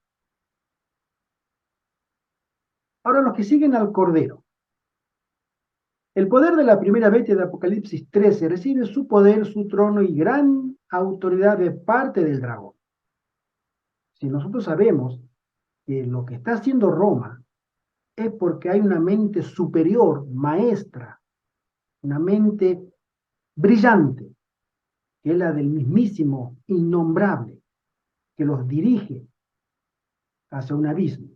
Ahora los que siguen al Cordero. El poder de la primera bestia de Apocalipsis 13 recibe su poder, su trono y gran autoridad de parte del dragón. Si nosotros sabemos que lo que está haciendo Roma es porque hay una mente superior, maestra, una mente brillante, que es la del mismísimo innombrable, que los dirige hacia un abismo,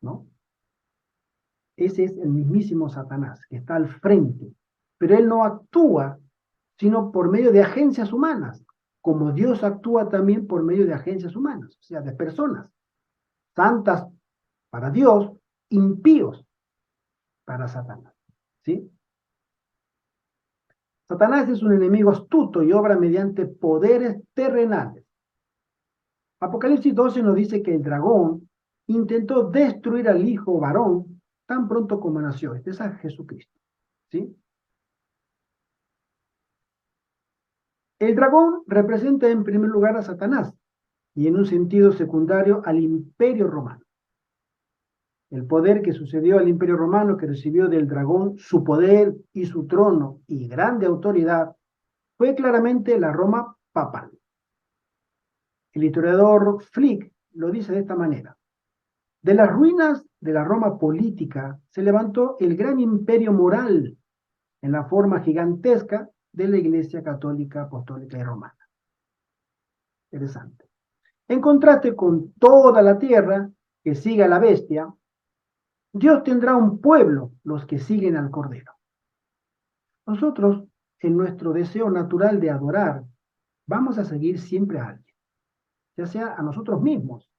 ¿no? Ese es el mismísimo Satanás, que está al frente, pero él no actúa sino por medio de agencias humanas, como Dios actúa también por medio de agencias humanas, o sea, de personas, santas para Dios, impíos para Satanás, ¿sí? Satanás es un enemigo astuto y obra mediante poderes terrenales. Apocalipsis 12 nos dice que el dragón intentó destruir al hijo varón tan pronto como nació. Este es a Jesucristo, ¿sí? El dragón representa en primer lugar a Satanás y en un sentido secundario al Imperio Romano. El poder que sucedió al Imperio Romano, que recibió del dragón su poder y su trono y grande autoridad, fue claramente la Roma papal. El historiador Flick lo dice de esta manera. De las ruinas de la Roma política se levantó el gran imperio moral en la forma gigantesca de la Iglesia Católica, Apostólica y Romana. Interesante. En contraste con toda la tierra que sigue a la bestia, Dios tendrá un pueblo, los que siguen al Cordero. Nosotros, en nuestro deseo natural de adorar, vamos a seguir siempre a alguien, ya sea a nosotros mismos,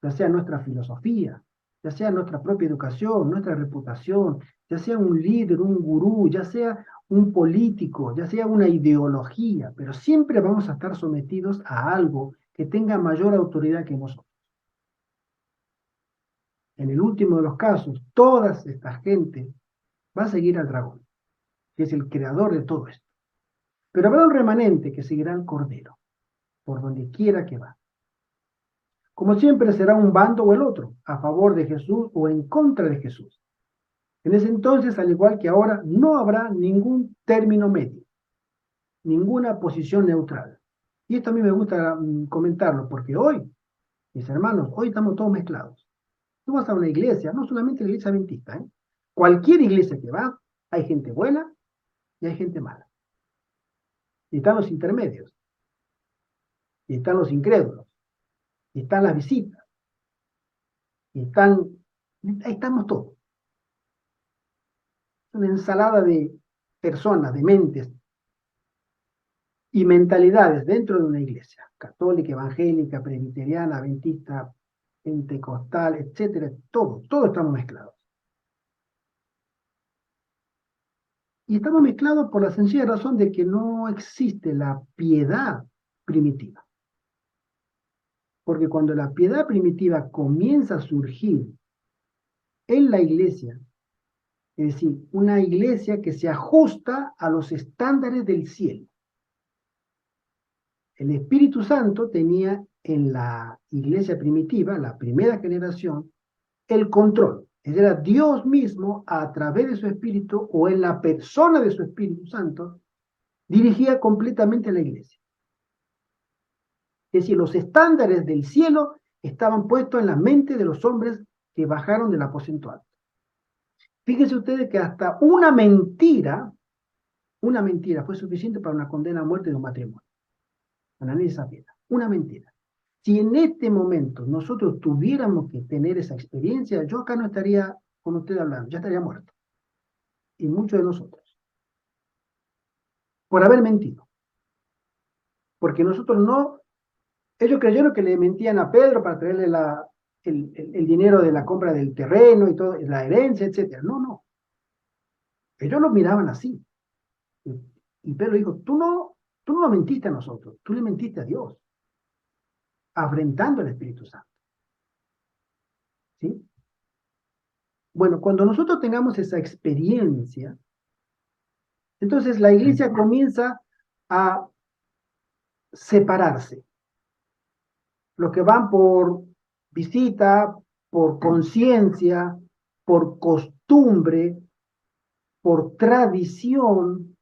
ya sea nuestra filosofía, ya sea nuestra propia educación, nuestra reputación, ya sea un líder, un gurú, ya sea un político, ya sea una ideología, pero siempre vamos a estar sometidos a algo que tenga mayor autoridad que nosotros. En el último de los casos, toda esta gente va a seguir al dragón, que es el creador de todo esto. Pero habrá un remanente que seguirá al Cordero, por donde quiera que va. Como siempre será un bando o el otro, a favor de Jesús o en contra de Jesús. En ese entonces, al igual que ahora, no habrá ningún término medio, ninguna posición neutral. Y esto a mí me gusta comentarlo, porque hoy, mis hermanos, hoy estamos todos mezclados. Tú vas a una iglesia, no solamente la iglesia adventista, ¿eh? Cualquier iglesia que va, hay gente buena y hay gente mala. Y están los intermedios, y están los incrédulos, y están las visitas, y ahí estamos todos. Una ensalada de personas, de mentes y mentalidades dentro de una iglesia, católica, evangélica, presbiteriana, adventista, pentecostal, etcétera, todos estamos mezclados. Y estamos mezclados por la sencilla razón de que no existe la piedad primitiva. Porque cuando la piedad primitiva comienza a surgir en la iglesia, es decir, una iglesia que se ajusta a los estándares del cielo. El Espíritu Santo tenía en la iglesia primitiva, la primera generación, el control. Era Dios mismo, a través de su Espíritu o en la persona de su Espíritu Santo, dirigía completamente a la iglesia. Es decir, los estándares del cielo estaban puestos en la mente de los hombres que bajaron del aposento alto. Fíjense ustedes que hasta una mentira fue suficiente para una condena a muerte de un matrimonio. Ananías y Zafira, una mentira. Si en este momento nosotros tuviéramos que tener esa experiencia, yo acá no estaría con usted hablando, ya estaría muerto. Y muchos de nosotros. Por haber mentido. Porque nosotros no, ellos creyeron que le mentían a Pedro para traerle el dinero de la compra del terreno y todo, la herencia, etc. No. Ellos lo miraban así. Y Pedro dijo, tú no lo mentiste a nosotros, tú le mentiste a Dios, afrentando al Espíritu Santo. ¿Sí? Bueno, cuando nosotros tengamos esa experiencia, entonces la iglesia comienza a separarse. Los que van por visita, por conciencia, por costumbre, por tradición,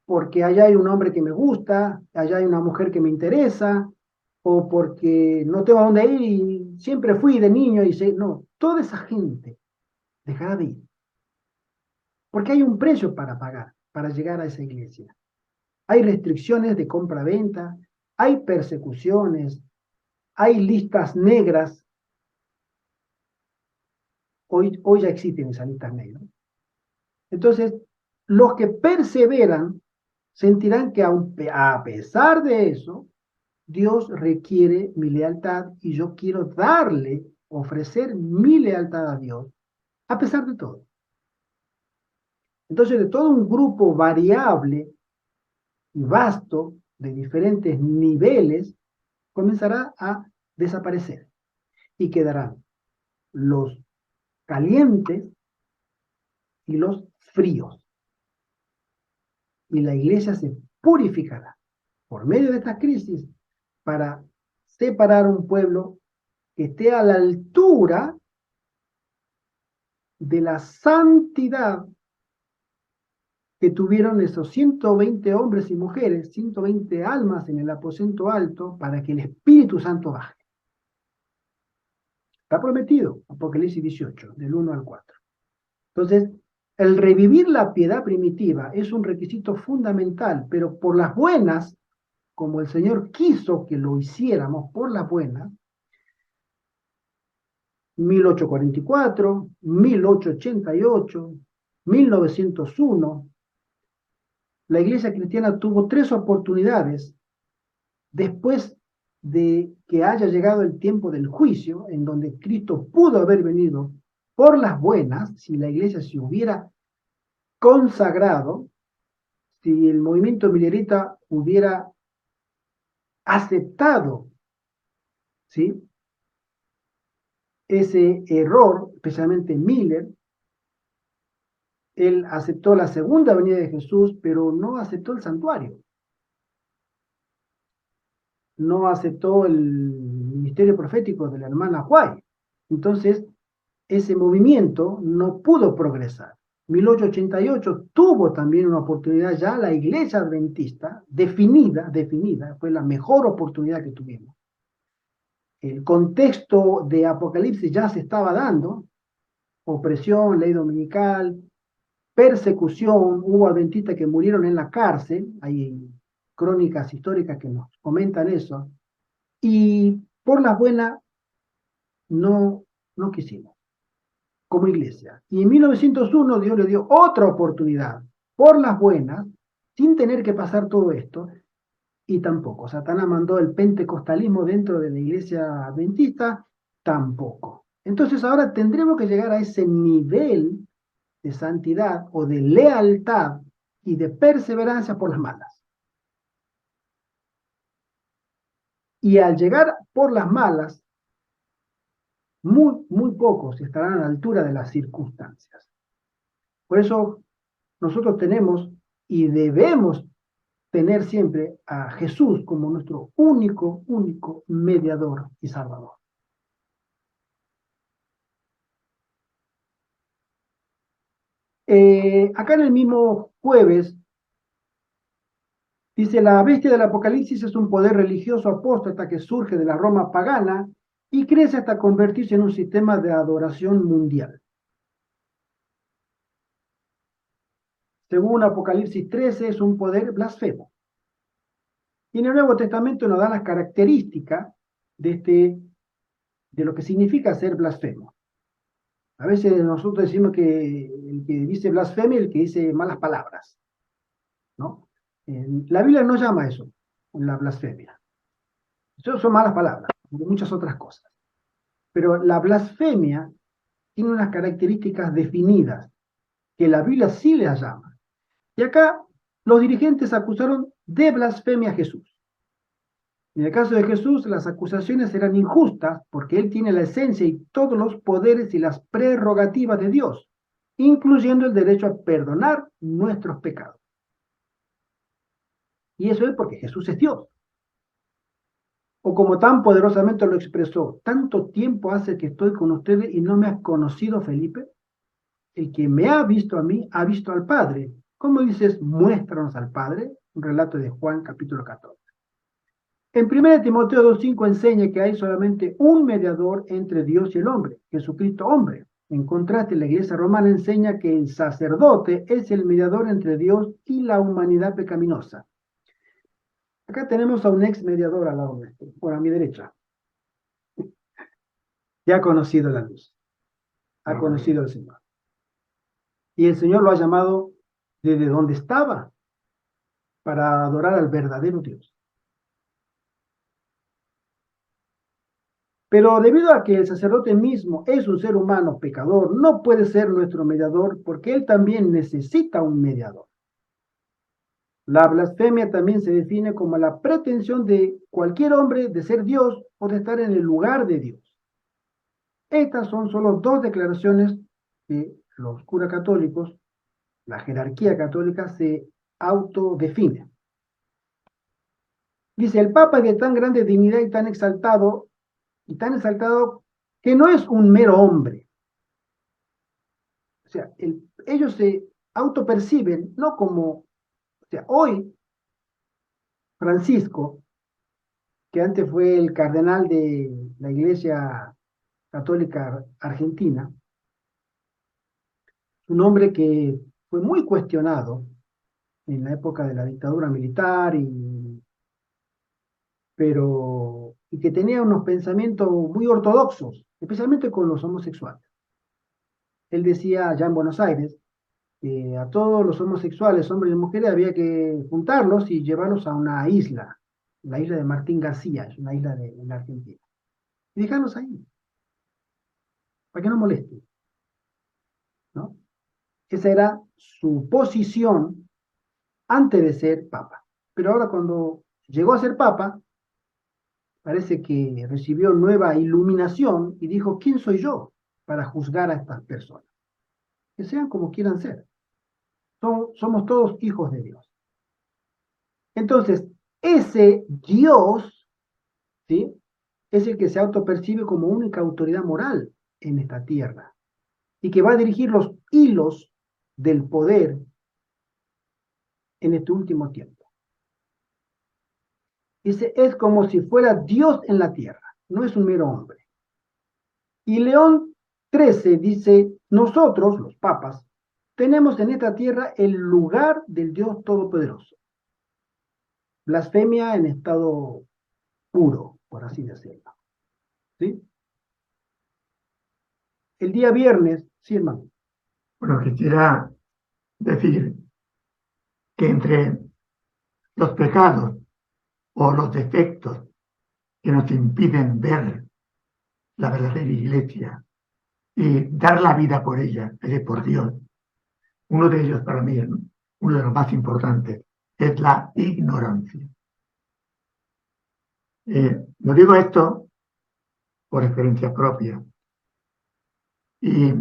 porque allá hay un hombre que me gusta, allá hay una mujer que me interesa, o porque no tengo a dónde ir y siempre fui de niño y no, toda esa gente dejará de ir. Porque hay un precio para pagar, para llegar a esa iglesia. Hay restricciones de compra-venta, hay persecuciones, hay listas negras. Hoy ya existen esas listas negras. Entonces, los que perseveran sentirán que a pesar de eso, Dios requiere mi lealtad y yo quiero ofrecer mi lealtad a Dios, a pesar de todo. Entonces, de todo un grupo variable y vasto de diferentes niveles, comenzará a desaparecer y quedarán los calientes y los fríos. Y la iglesia se purificará por medio de estas crisis para separar un pueblo que esté a la altura de la santidad que tuvieron esos 120 hombres y mujeres, 120 almas en el aposento alto, para que el Espíritu Santo baje. Está prometido, Apocalipsis 18, del 1 al 4. Entonces, el revivir la piedad primitiva es un requisito fundamental, pero por las buenas, como el Señor quiso que lo hiciéramos por las buenas, 1844, 1888, 1901, la iglesia cristiana tuvo 3 oportunidades después de que haya llegado el tiempo del juicio, en donde Cristo pudo haber venido por las buenas, si la iglesia se hubiera consagrado, si el movimiento millerita hubiera aceptado, ¿sí?, ese error, especialmente Miller. Él aceptó la segunda venida de Jesús, pero no aceptó el santuario. No aceptó ministerio profético de la hermana White. Entonces, ese movimiento no pudo progresar. 1888 tuvo también una oportunidad ya la iglesia adventista, definida, fue la mejor oportunidad que tuvimos. El contexto de Apocalipsis ya se estaba dando, opresión, ley dominical, persecución, hubo adventistas que murieron en la cárcel, hay crónicas históricas que nos comentan eso, y por las buenas no quisimos, como iglesia. Y en 1901 Dios le dio otra oportunidad, por las buenas, sin tener que pasar todo esto, y tampoco. Satanás mandó el pentecostalismo dentro de la iglesia adventista, tampoco. Entonces ahora tendremos que llegar a ese nivel de santidad o de lealtad y de perseverancia por las malas. Y al llegar por las malas, muy pocos estarán a la altura de las circunstancias. Por eso nosotros tenemos y debemos tener siempre a Jesús como nuestro único mediador y salvador. Acá en el mismo jueves dice: la bestia del Apocalipsis es un poder religioso apóstata que surge de la Roma pagana y crece hasta convertirse en un sistema de adoración mundial. Según Apocalipsis 13, es un poder blasfemo. Y en el Nuevo Testamento nos da las características de lo que significa ser blasfemo. A veces nosotros decimos que el que dice blasfemia es el que dice malas palabras, ¿no? La Biblia no llama eso la blasfemia. Eso son malas palabras, y muchas otras cosas. Pero la blasfemia tiene unas características definidas, que la Biblia sí les llama. Y acá los dirigentes acusaron de blasfemia a Jesús. En el caso de Jesús, las acusaciones eran injustas porque él tiene la esencia y todos los poderes y las prerrogativas de Dios, incluyendo el derecho a perdonar nuestros pecados. Y eso es porque Jesús es Dios. O como tan poderosamente lo expresó: tanto tiempo hace que estoy con ustedes y no me has conocido, Felipe. El que me ha visto a mí, ha visto al Padre. ¿Cómo dices, muéstranos al Padre? Un relato de Juan, capítulo 14. En 1 Timoteo 2:5 enseña que hay solamente un mediador entre Dios y el hombre, Jesucristo hombre. En contraste, la Iglesia romana enseña que el sacerdote es el mediador entre Dios y la humanidad pecaminosa. Acá tenemos a un ex mediador al lado nuestro, por a mi derecha. Ya ha conocido la luz, ha conocido al Señor. Y el Señor lo ha llamado desde donde estaba para adorar al verdadero Dios. Pero debido a que el sacerdote mismo es un ser humano pecador, no puede ser nuestro mediador porque él también necesita un mediador. La blasfemia también se define como la pretensión de cualquier hombre de ser Dios o de estar en el lugar de Dios. Estas son solo dos declaraciones que los curas católicos, la jerarquía católica, se autodefine. Dice: el Papa es de tan grande dignidad y tan exaltado que no es un mero hombre. O sea, ellos se autoperciben, no como, o sea, hoy Francisco, que antes fue el cardenal de la Iglesia Católica Argentina, un hombre que fue muy cuestionado en la época de la dictadura militar, y que tenía unos pensamientos muy ortodoxos, especialmente con los homosexuales. Él decía allá en Buenos Aires que a todos los homosexuales, hombres y mujeres, había que juntarlos y llevarlos a una isla, la isla de Martín García, es una isla en la Argentina, y dejarlos ahí, para que no molesten, ¿no? Esa era su posición antes de ser papa. Pero ahora, cuando llegó a ser papa, parece que recibió nueva iluminación y dijo: ¿quién soy yo para juzgar a estas personas? Que sean como quieran ser. Somos todos hijos de Dios. Entonces, ese Dios, ¿sí?, es el que se autopercibe como única autoridad moral en esta tierra y que va a dirigir los hilos del poder en este último tiempo. Dice, es como si fuera Dios en la tierra, no es un mero hombre. Y León XIII dice, nosotros, los papas, tenemos en esta tierra el lugar del Dios Todopoderoso. Blasfemia en estado puro, por así decirlo. ¿Sí? El día viernes, sí, hermano. Bueno, quisiera decir que entre los pecados o los defectos que nos impiden ver la verdadera iglesia y dar la vida por ella, por Dios, uno de ellos para mí, uno de los más importantes, es la ignorancia. No digo esto por experiencia propia. Y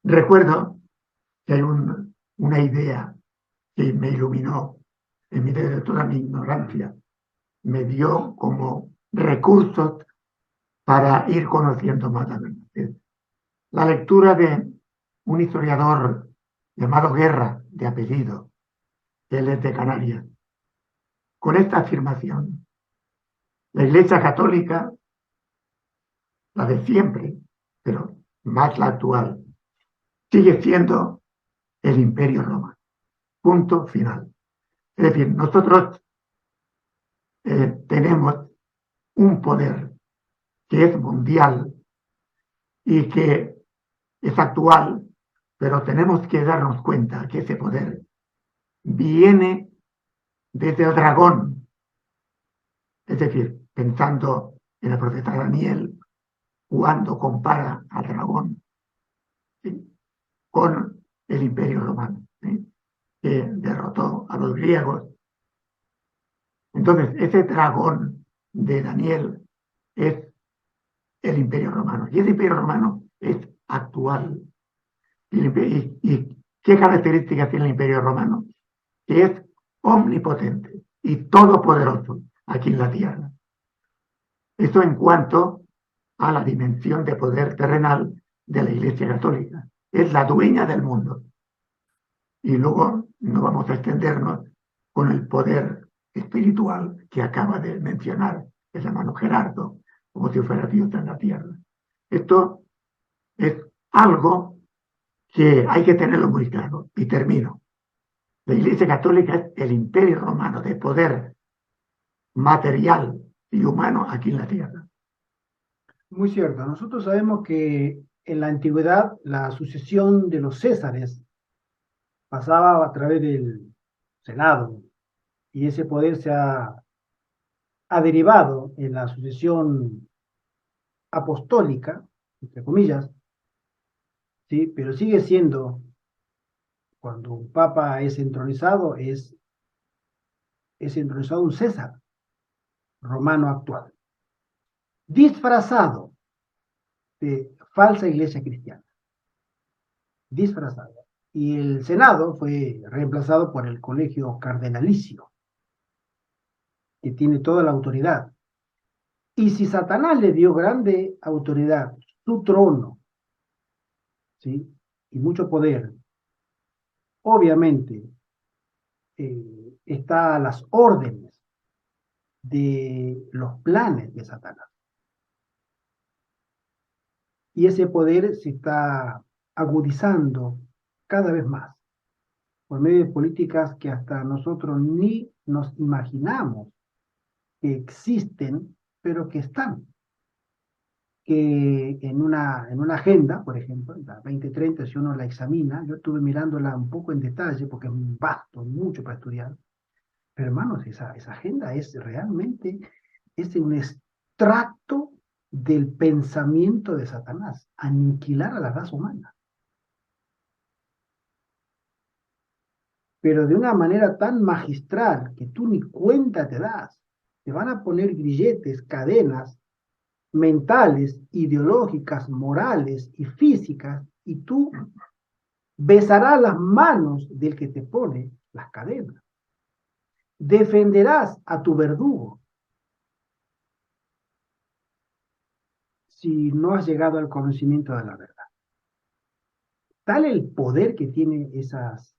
recuerdo que hay una idea que me iluminó en medio de toda mi ignorancia. Me dio como recursos para ir conociendo más la verdad. La lectura de un historiador llamado Guerra, de apellido, él es de Canarias, con esta afirmación: la Iglesia Católica, la de siempre, pero más la actual, sigue siendo el Imperio Romano. Punto final. Es decir, nosotros tenemos un poder que es mundial y que es actual, pero tenemos que darnos cuenta que ese poder viene desde el dragón. Es decir, pensando en el profeta Daniel, cuando compara al dragón, ¿sí?, con el Imperio Romano, ¿sí?, que derrotó a los griegos. Entonces, ese dragón de Daniel es el Imperio Romano. Y ese Imperio Romano es actual. ¿Y qué características tiene el Imperio Romano? Que es omnipotente y todopoderoso aquí en la tierra. Esto en cuanto a la dimensión de poder terrenal de la Iglesia Católica. Es la dueña del mundo. Y luego no vamos a extendernos con el poder espiritual que acaba de mencionar el hermano Gerardo, como si fuera Dios en la tierra. Esto es algo que hay que tenerlo muy claro. Y termino. La Iglesia Católica es el Imperio Romano de poder material y humano aquí en la tierra. Muy cierto. Nosotros sabemos que en la antigüedad la sucesión de los césares pasaba a través del Senado y ese poder se ha derivado en la sucesión apostólica, entre comillas, ¿sí? Pero sigue siendo, cuando un papa es entronizado entronizado un César romano actual, disfrazado de falsa iglesia cristiana, disfrazado. Y el Senado fue reemplazado por el colegio cardenalicio, que tiene toda la autoridad. Y si Satanás le dio grande autoridad, su trono, ¿sí?, y mucho poder, obviamente está a las órdenes de los planes de Satanás. Y ese poder se está agudizando cada vez más por medio de políticas que hasta nosotros ni nos imaginamos que existen, pero que están. Que en una agenda, por ejemplo, la 2030, si uno la examina, yo estuve mirándola un poco en detalle porque es vasto, mucho para estudiar, pero hermanos, esa agenda es realmente un extracto del pensamiento de Satanás, aniquilar a la raza humana. Pero de una manera tan magistral que tú ni cuenta te das. Te van a poner grilletes, cadenas mentales, ideológicas, morales y físicas, y tú besarás las manos del que te pone las cadenas. Defenderás a tu verdugo. si no has llegado al conocimiento de la verdad. Tal el poder que tienen esas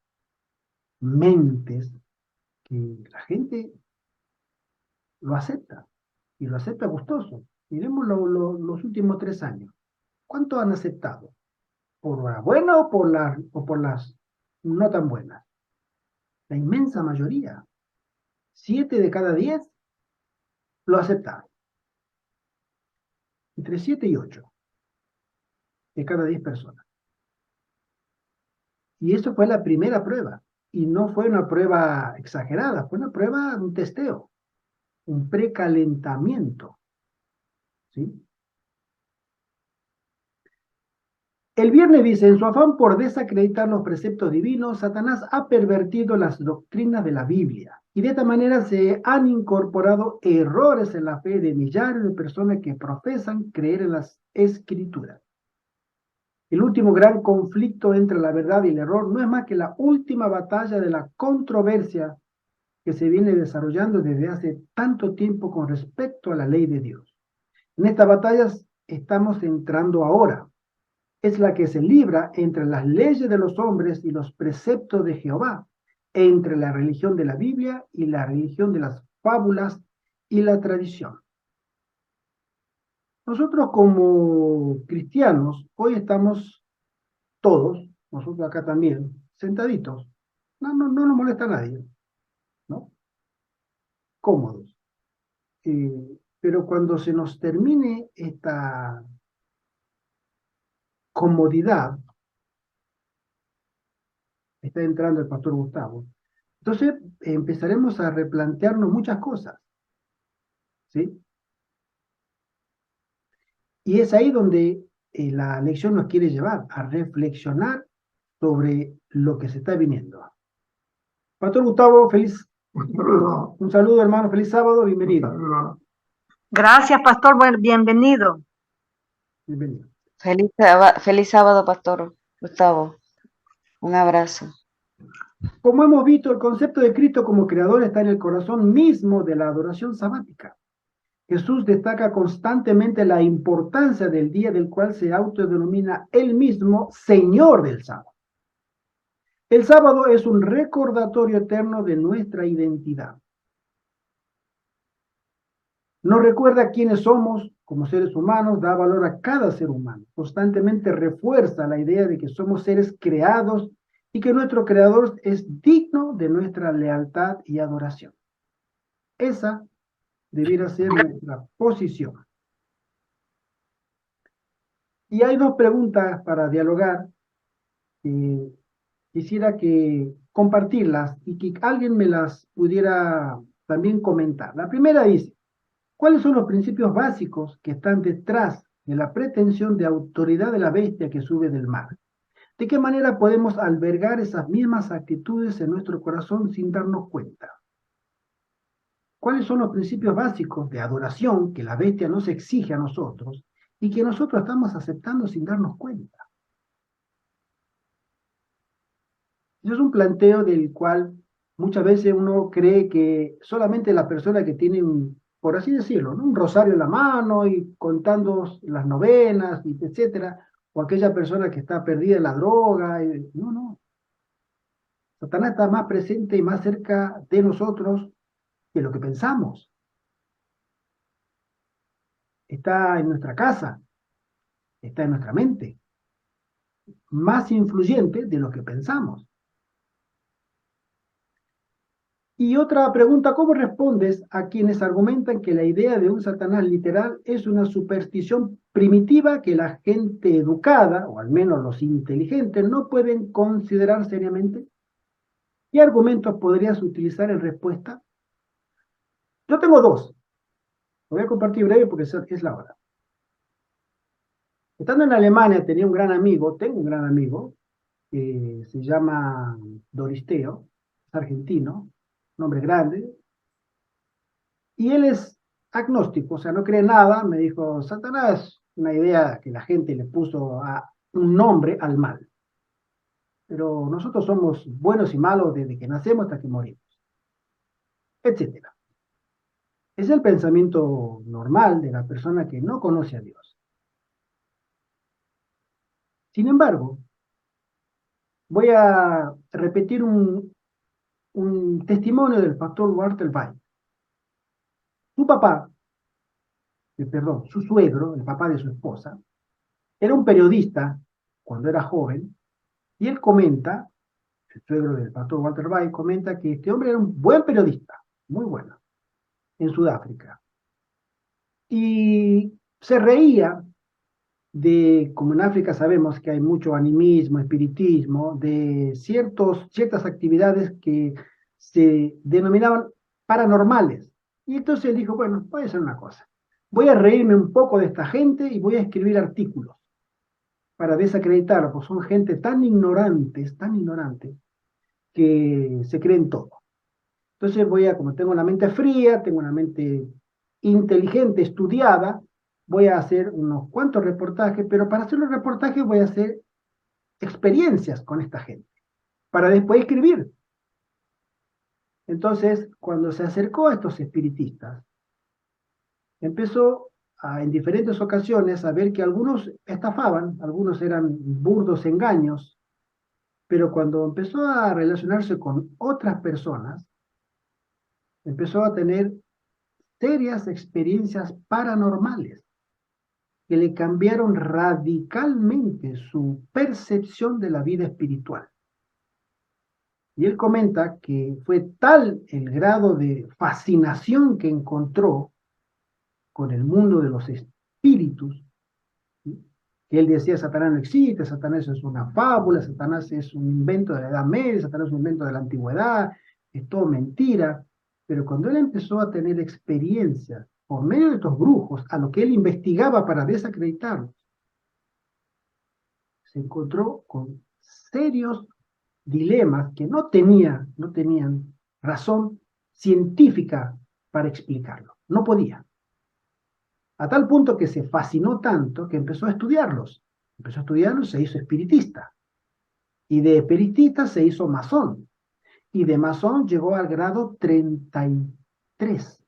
mentes que la gente lo acepta, y lo acepta gustoso. Miremos los últimos 3 años. ¿Cuántos han aceptado? ¿Por la buena o por las no tan buenas? La inmensa mayoría. 7 de cada 10 lo aceptaron. Entre 7 y 8 de cada 10 personas. Y eso fue la primera prueba. Y no fue una prueba exagerada, fue una prueba, un testeo, un precalentamiento. ¿Sí? El viernes dice, en su afán por desacreditar los preceptos divinos, Satanás ha pervertido las doctrinas de la Biblia. Y de esta manera se han incorporado errores en la fe de millares de personas que profesan creer en las Escrituras. El último gran conflicto entre la verdad y el error no es más que la última batalla de la controversia que se viene desarrollando desde hace tanto tiempo con respecto a la ley de Dios. En estas batallas estamos entrando ahora. Es la que se libra entre las leyes de los hombres y los preceptos de Jehová, entre la religión de la Biblia y la religión de las fábulas y la tradición. Nosotros como cristianos, hoy estamos todos, nosotros acá también, sentaditos. No nos molesta a nadie, ¿no? Cómodos. Pero cuando se nos termine esta comodidad, está entrando el pastor Gustavo, entonces empezaremos a replantearnos muchas cosas, ¿sí? Y es ahí donde la lección nos quiere llevar, a reflexionar sobre lo que se está viniendo. Pastor Gustavo, feliz. Un saludo, hermano, feliz sábado, bienvenido. Gracias, pastor, bienvenido. Bienvenido. Feliz sábado, Pastor Gustavo. Un abrazo. Como hemos visto, el concepto de Cristo como creador está en el corazón mismo de la adoración sabática. Jesús destaca constantemente la importancia del día del cual se autodenomina él mismo Señor del sábado. El sábado es un recordatorio eterno de nuestra identidad. Nos recuerda quiénes somos como seres humanos, da valor a cada ser humano. Constantemente refuerza la idea de que somos seres creados y que nuestro creador es digno de nuestra lealtad y adoración. Esa debiera ser nuestra posición. Y hay 2 preguntas para dialogar. Quisiera compartirlas y que alguien me las pudiera también comentar. La primera dice, ¿cuáles son los principios básicos que están detrás de la pretensión de autoridad de la bestia que sube del mar? ¿De qué manera podemos albergar esas mismas actitudes en nuestro corazón sin darnos cuenta? ¿Cuáles son los principios básicos de adoración que la bestia nos exige a nosotros y que nosotros estamos aceptando sin darnos cuenta? Es un planteo del cual muchas veces uno cree que solamente la persona que tiene por así decirlo, ¿no? Un rosario en la mano y contando las novenas, y etcétera, o aquella persona que está perdida en la droga. No. Satanás está más presente y más cerca de nosotros que lo que pensamos. Está en nuestra casa, está en nuestra mente, más influyente de lo que pensamos. Y otra pregunta, ¿cómo respondes a quienes argumentan que la idea de un Satanás literal es una superstición primitiva que la gente educada, o al menos los inteligentes, no pueden considerar seriamente? ¿Qué argumentos podrías utilizar en respuesta? Yo tengo 2. Lo voy a compartir breve porque es la hora. Estando en Alemania tengo un gran amigo, que se llama Doristeo, es argentino, un hombre grande, y él es agnóstico, o sea, no cree nada. Me dijo, Satanás, una idea que la gente le puso un nombre al mal. Pero nosotros somos buenos y malos desde que nacemos hasta que morimos, etcétera. Es el pensamiento normal de la persona que no conoce a Dios. Sin embargo, voy a repetir un testimonio del pastor Walter White. Su papá, perdón, su suegro, el papá de su esposa, era un periodista cuando era joven, y él comenta, el suegro del pastor Walter White comenta que este hombre era un buen periodista, muy bueno, en Sudáfrica. Y se reía de, como en África sabemos que hay mucho animismo, espiritismo, de ciertas actividades que se denominaban paranormales. Y entonces él dijo, bueno, voy a hacer una cosa. Voy a reírme un poco de esta gente y voy a escribir artículos para desacreditarlo, porque son gente tan ignorantes, que se creen todo. Entonces como tengo una mente fría, tengo una mente inteligente, estudiada, voy a hacer unos cuantos reportajes, pero para hacer los reportajes voy a hacer experiencias con esta gente, para después escribir. Entonces, cuando se acercó a estos espiritistas, empezó en diferentes ocasiones a ver que algunos estafaban, algunos eran burdos engaños, pero cuando empezó a relacionarse con otras personas, empezó a tener serias experiencias paranormales que le cambiaron radicalmente su percepción de la vida espiritual. Y él comenta que fue tal el grado de fascinación que encontró con el mundo de los espíritus, ¿sí?, que él decía, Satanás no existe, Satanás es una fábula, Satanás es un invento de la Edad Media, Satanás es un invento de la Antigüedad, es todo mentira. Pero cuando él empezó a tener experiencias por medio de estos brujos, a lo que él investigaba para desacreditarlos, se encontró con serios dilemas que no tenían razón científica para explicarlo. No podía. A tal punto que se fascinó tanto que empezó a estudiarlos. Empezó a estudiarlos, se hizo espiritista. Y de espiritista se hizo masón. Y de masón llegó al grado 33.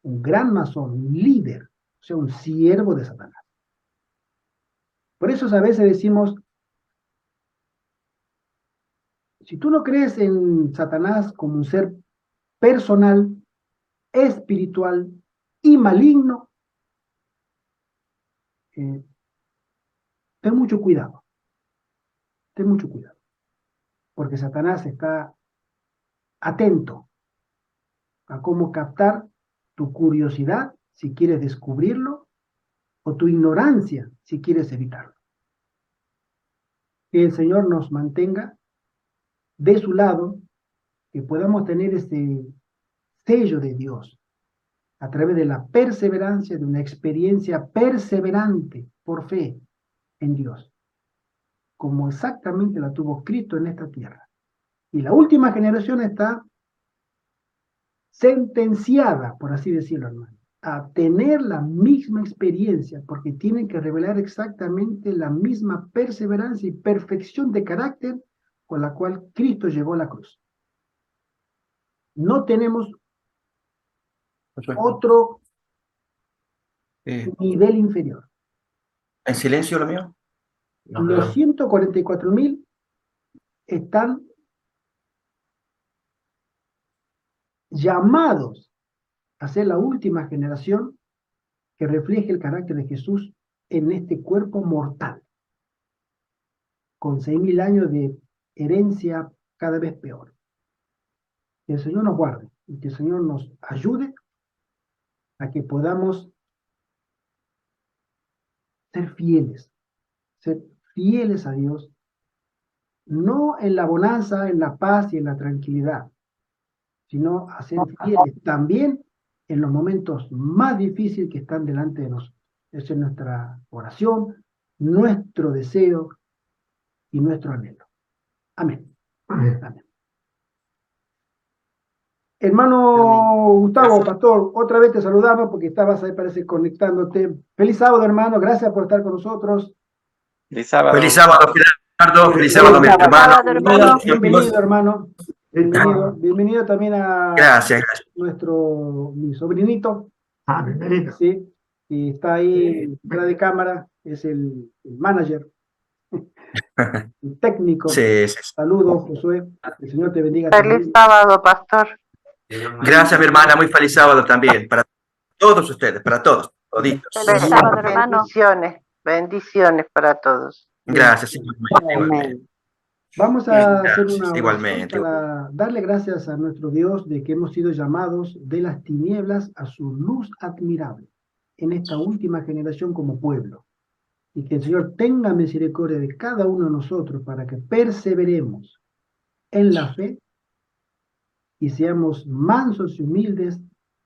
Un gran masón, un líder, o sea, un siervo de Satanás. Por eso a veces decimos, si tú no crees en Satanás como un ser personal, espiritual y maligno, ten mucho cuidado. Ten mucho cuidado. Porque Satanás está atento a cómo captar tu curiosidad si quieres descubrirlo, o tu ignorancia si quieres evitarlo. Que el Señor nos mantenga de su lado, que podamos tener ese sello de Dios a través de la perseverancia, de una experiencia perseverante por fe en Dios, como exactamente la tuvo Cristo en esta tierra. Y la última generación está sentenciada, por así decirlo, hermano, a tener la misma experiencia, porque tienen que revelar exactamente la misma perseverancia y perfección de carácter con la cual Cristo llegó a la cruz. No tenemos otro nivel inferior. ¿En silencio lo mío? No, los 144.000 están llamados a ser la última generación que refleje el carácter de Jesús en este cuerpo mortal, con 6.000 años de herencia cada vez peor. Que el Señor nos guarde y que el Señor nos ayude a que podamos ser fieles a Dios, no en la bonanza, en la paz y en la tranquilidad, sino a ser fieles también en los momentos más difíciles que están delante de nosotros. Esa es nuestra oración, nuestro deseo y nuestro anhelo. Amén. Amén. Hermano Gustavo, gracias. Pastor, otra vez te saludamos porque estabas ahí, parece, conectándote. Feliz sábado, hermano. Gracias por estar con nosotros. Feliz sábado. Feliz sábado, Gerardo. Feliz sábado, mi hermano. Bienvenido, hermano. Bienvenido también a gracias. mi sobrinito. Bienvenido. Sí. que está ahí fuera de cámara, es el manager, el técnico. Sí, sí, sí. Saludos, Josué. El Señor te bendiga. Feliz sábado, pastor. Gracias, mi hermana. Muy feliz sábado también. Para todos ustedes, para todos, toditos. Feliz sábado, hermano. Bendiciones, bendiciones para todos. Gracias, igualmente. Vamos a hacer Gracias, una oración igualmente. para darle gracias a nuestro Dios de que hemos sido llamados de las tinieblas a su luz admirable en esta última generación como pueblo. Y que el Señor tenga misericordia de cada uno de nosotros para que perseveremos en la fe y seamos mansos y humildes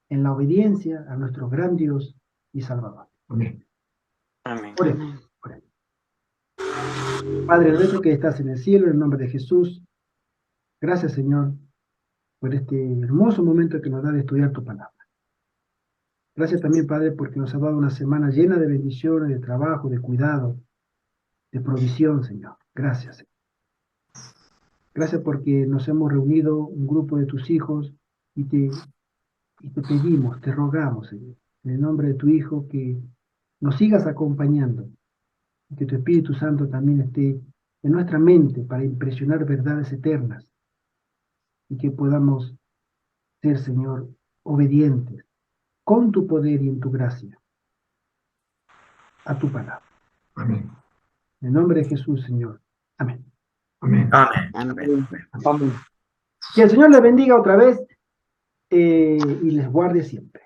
en la obediencia a nuestro gran Dios y Salvador. Amén. Amén. Oremos. Padre nuestro que estás en el cielo, en el nombre de Jesús, gracias, Señor, por este hermoso momento que nos da de estudiar tu palabra. Gracias también, Padre, porque nos ha dado una semana llena de bendiciones, de trabajo, de cuidado, de provisión, Señor. Gracias, Señor. Gracias porque nos hemos reunido un grupo de tus hijos y te pedimos, te rogamos, Señor, en el nombre de tu Hijo, que nos sigas acompañando y que tu Espíritu Santo también esté en nuestra mente para impresionar verdades eternas y que podamos ser, Señor, obedientes con tu poder y en tu gracia a tu palabra. Amén. En el nombre de Jesús, Señor. Amén. Amén. Amén. Amén. Que el Señor les bendiga otra vez y les guarde siempre.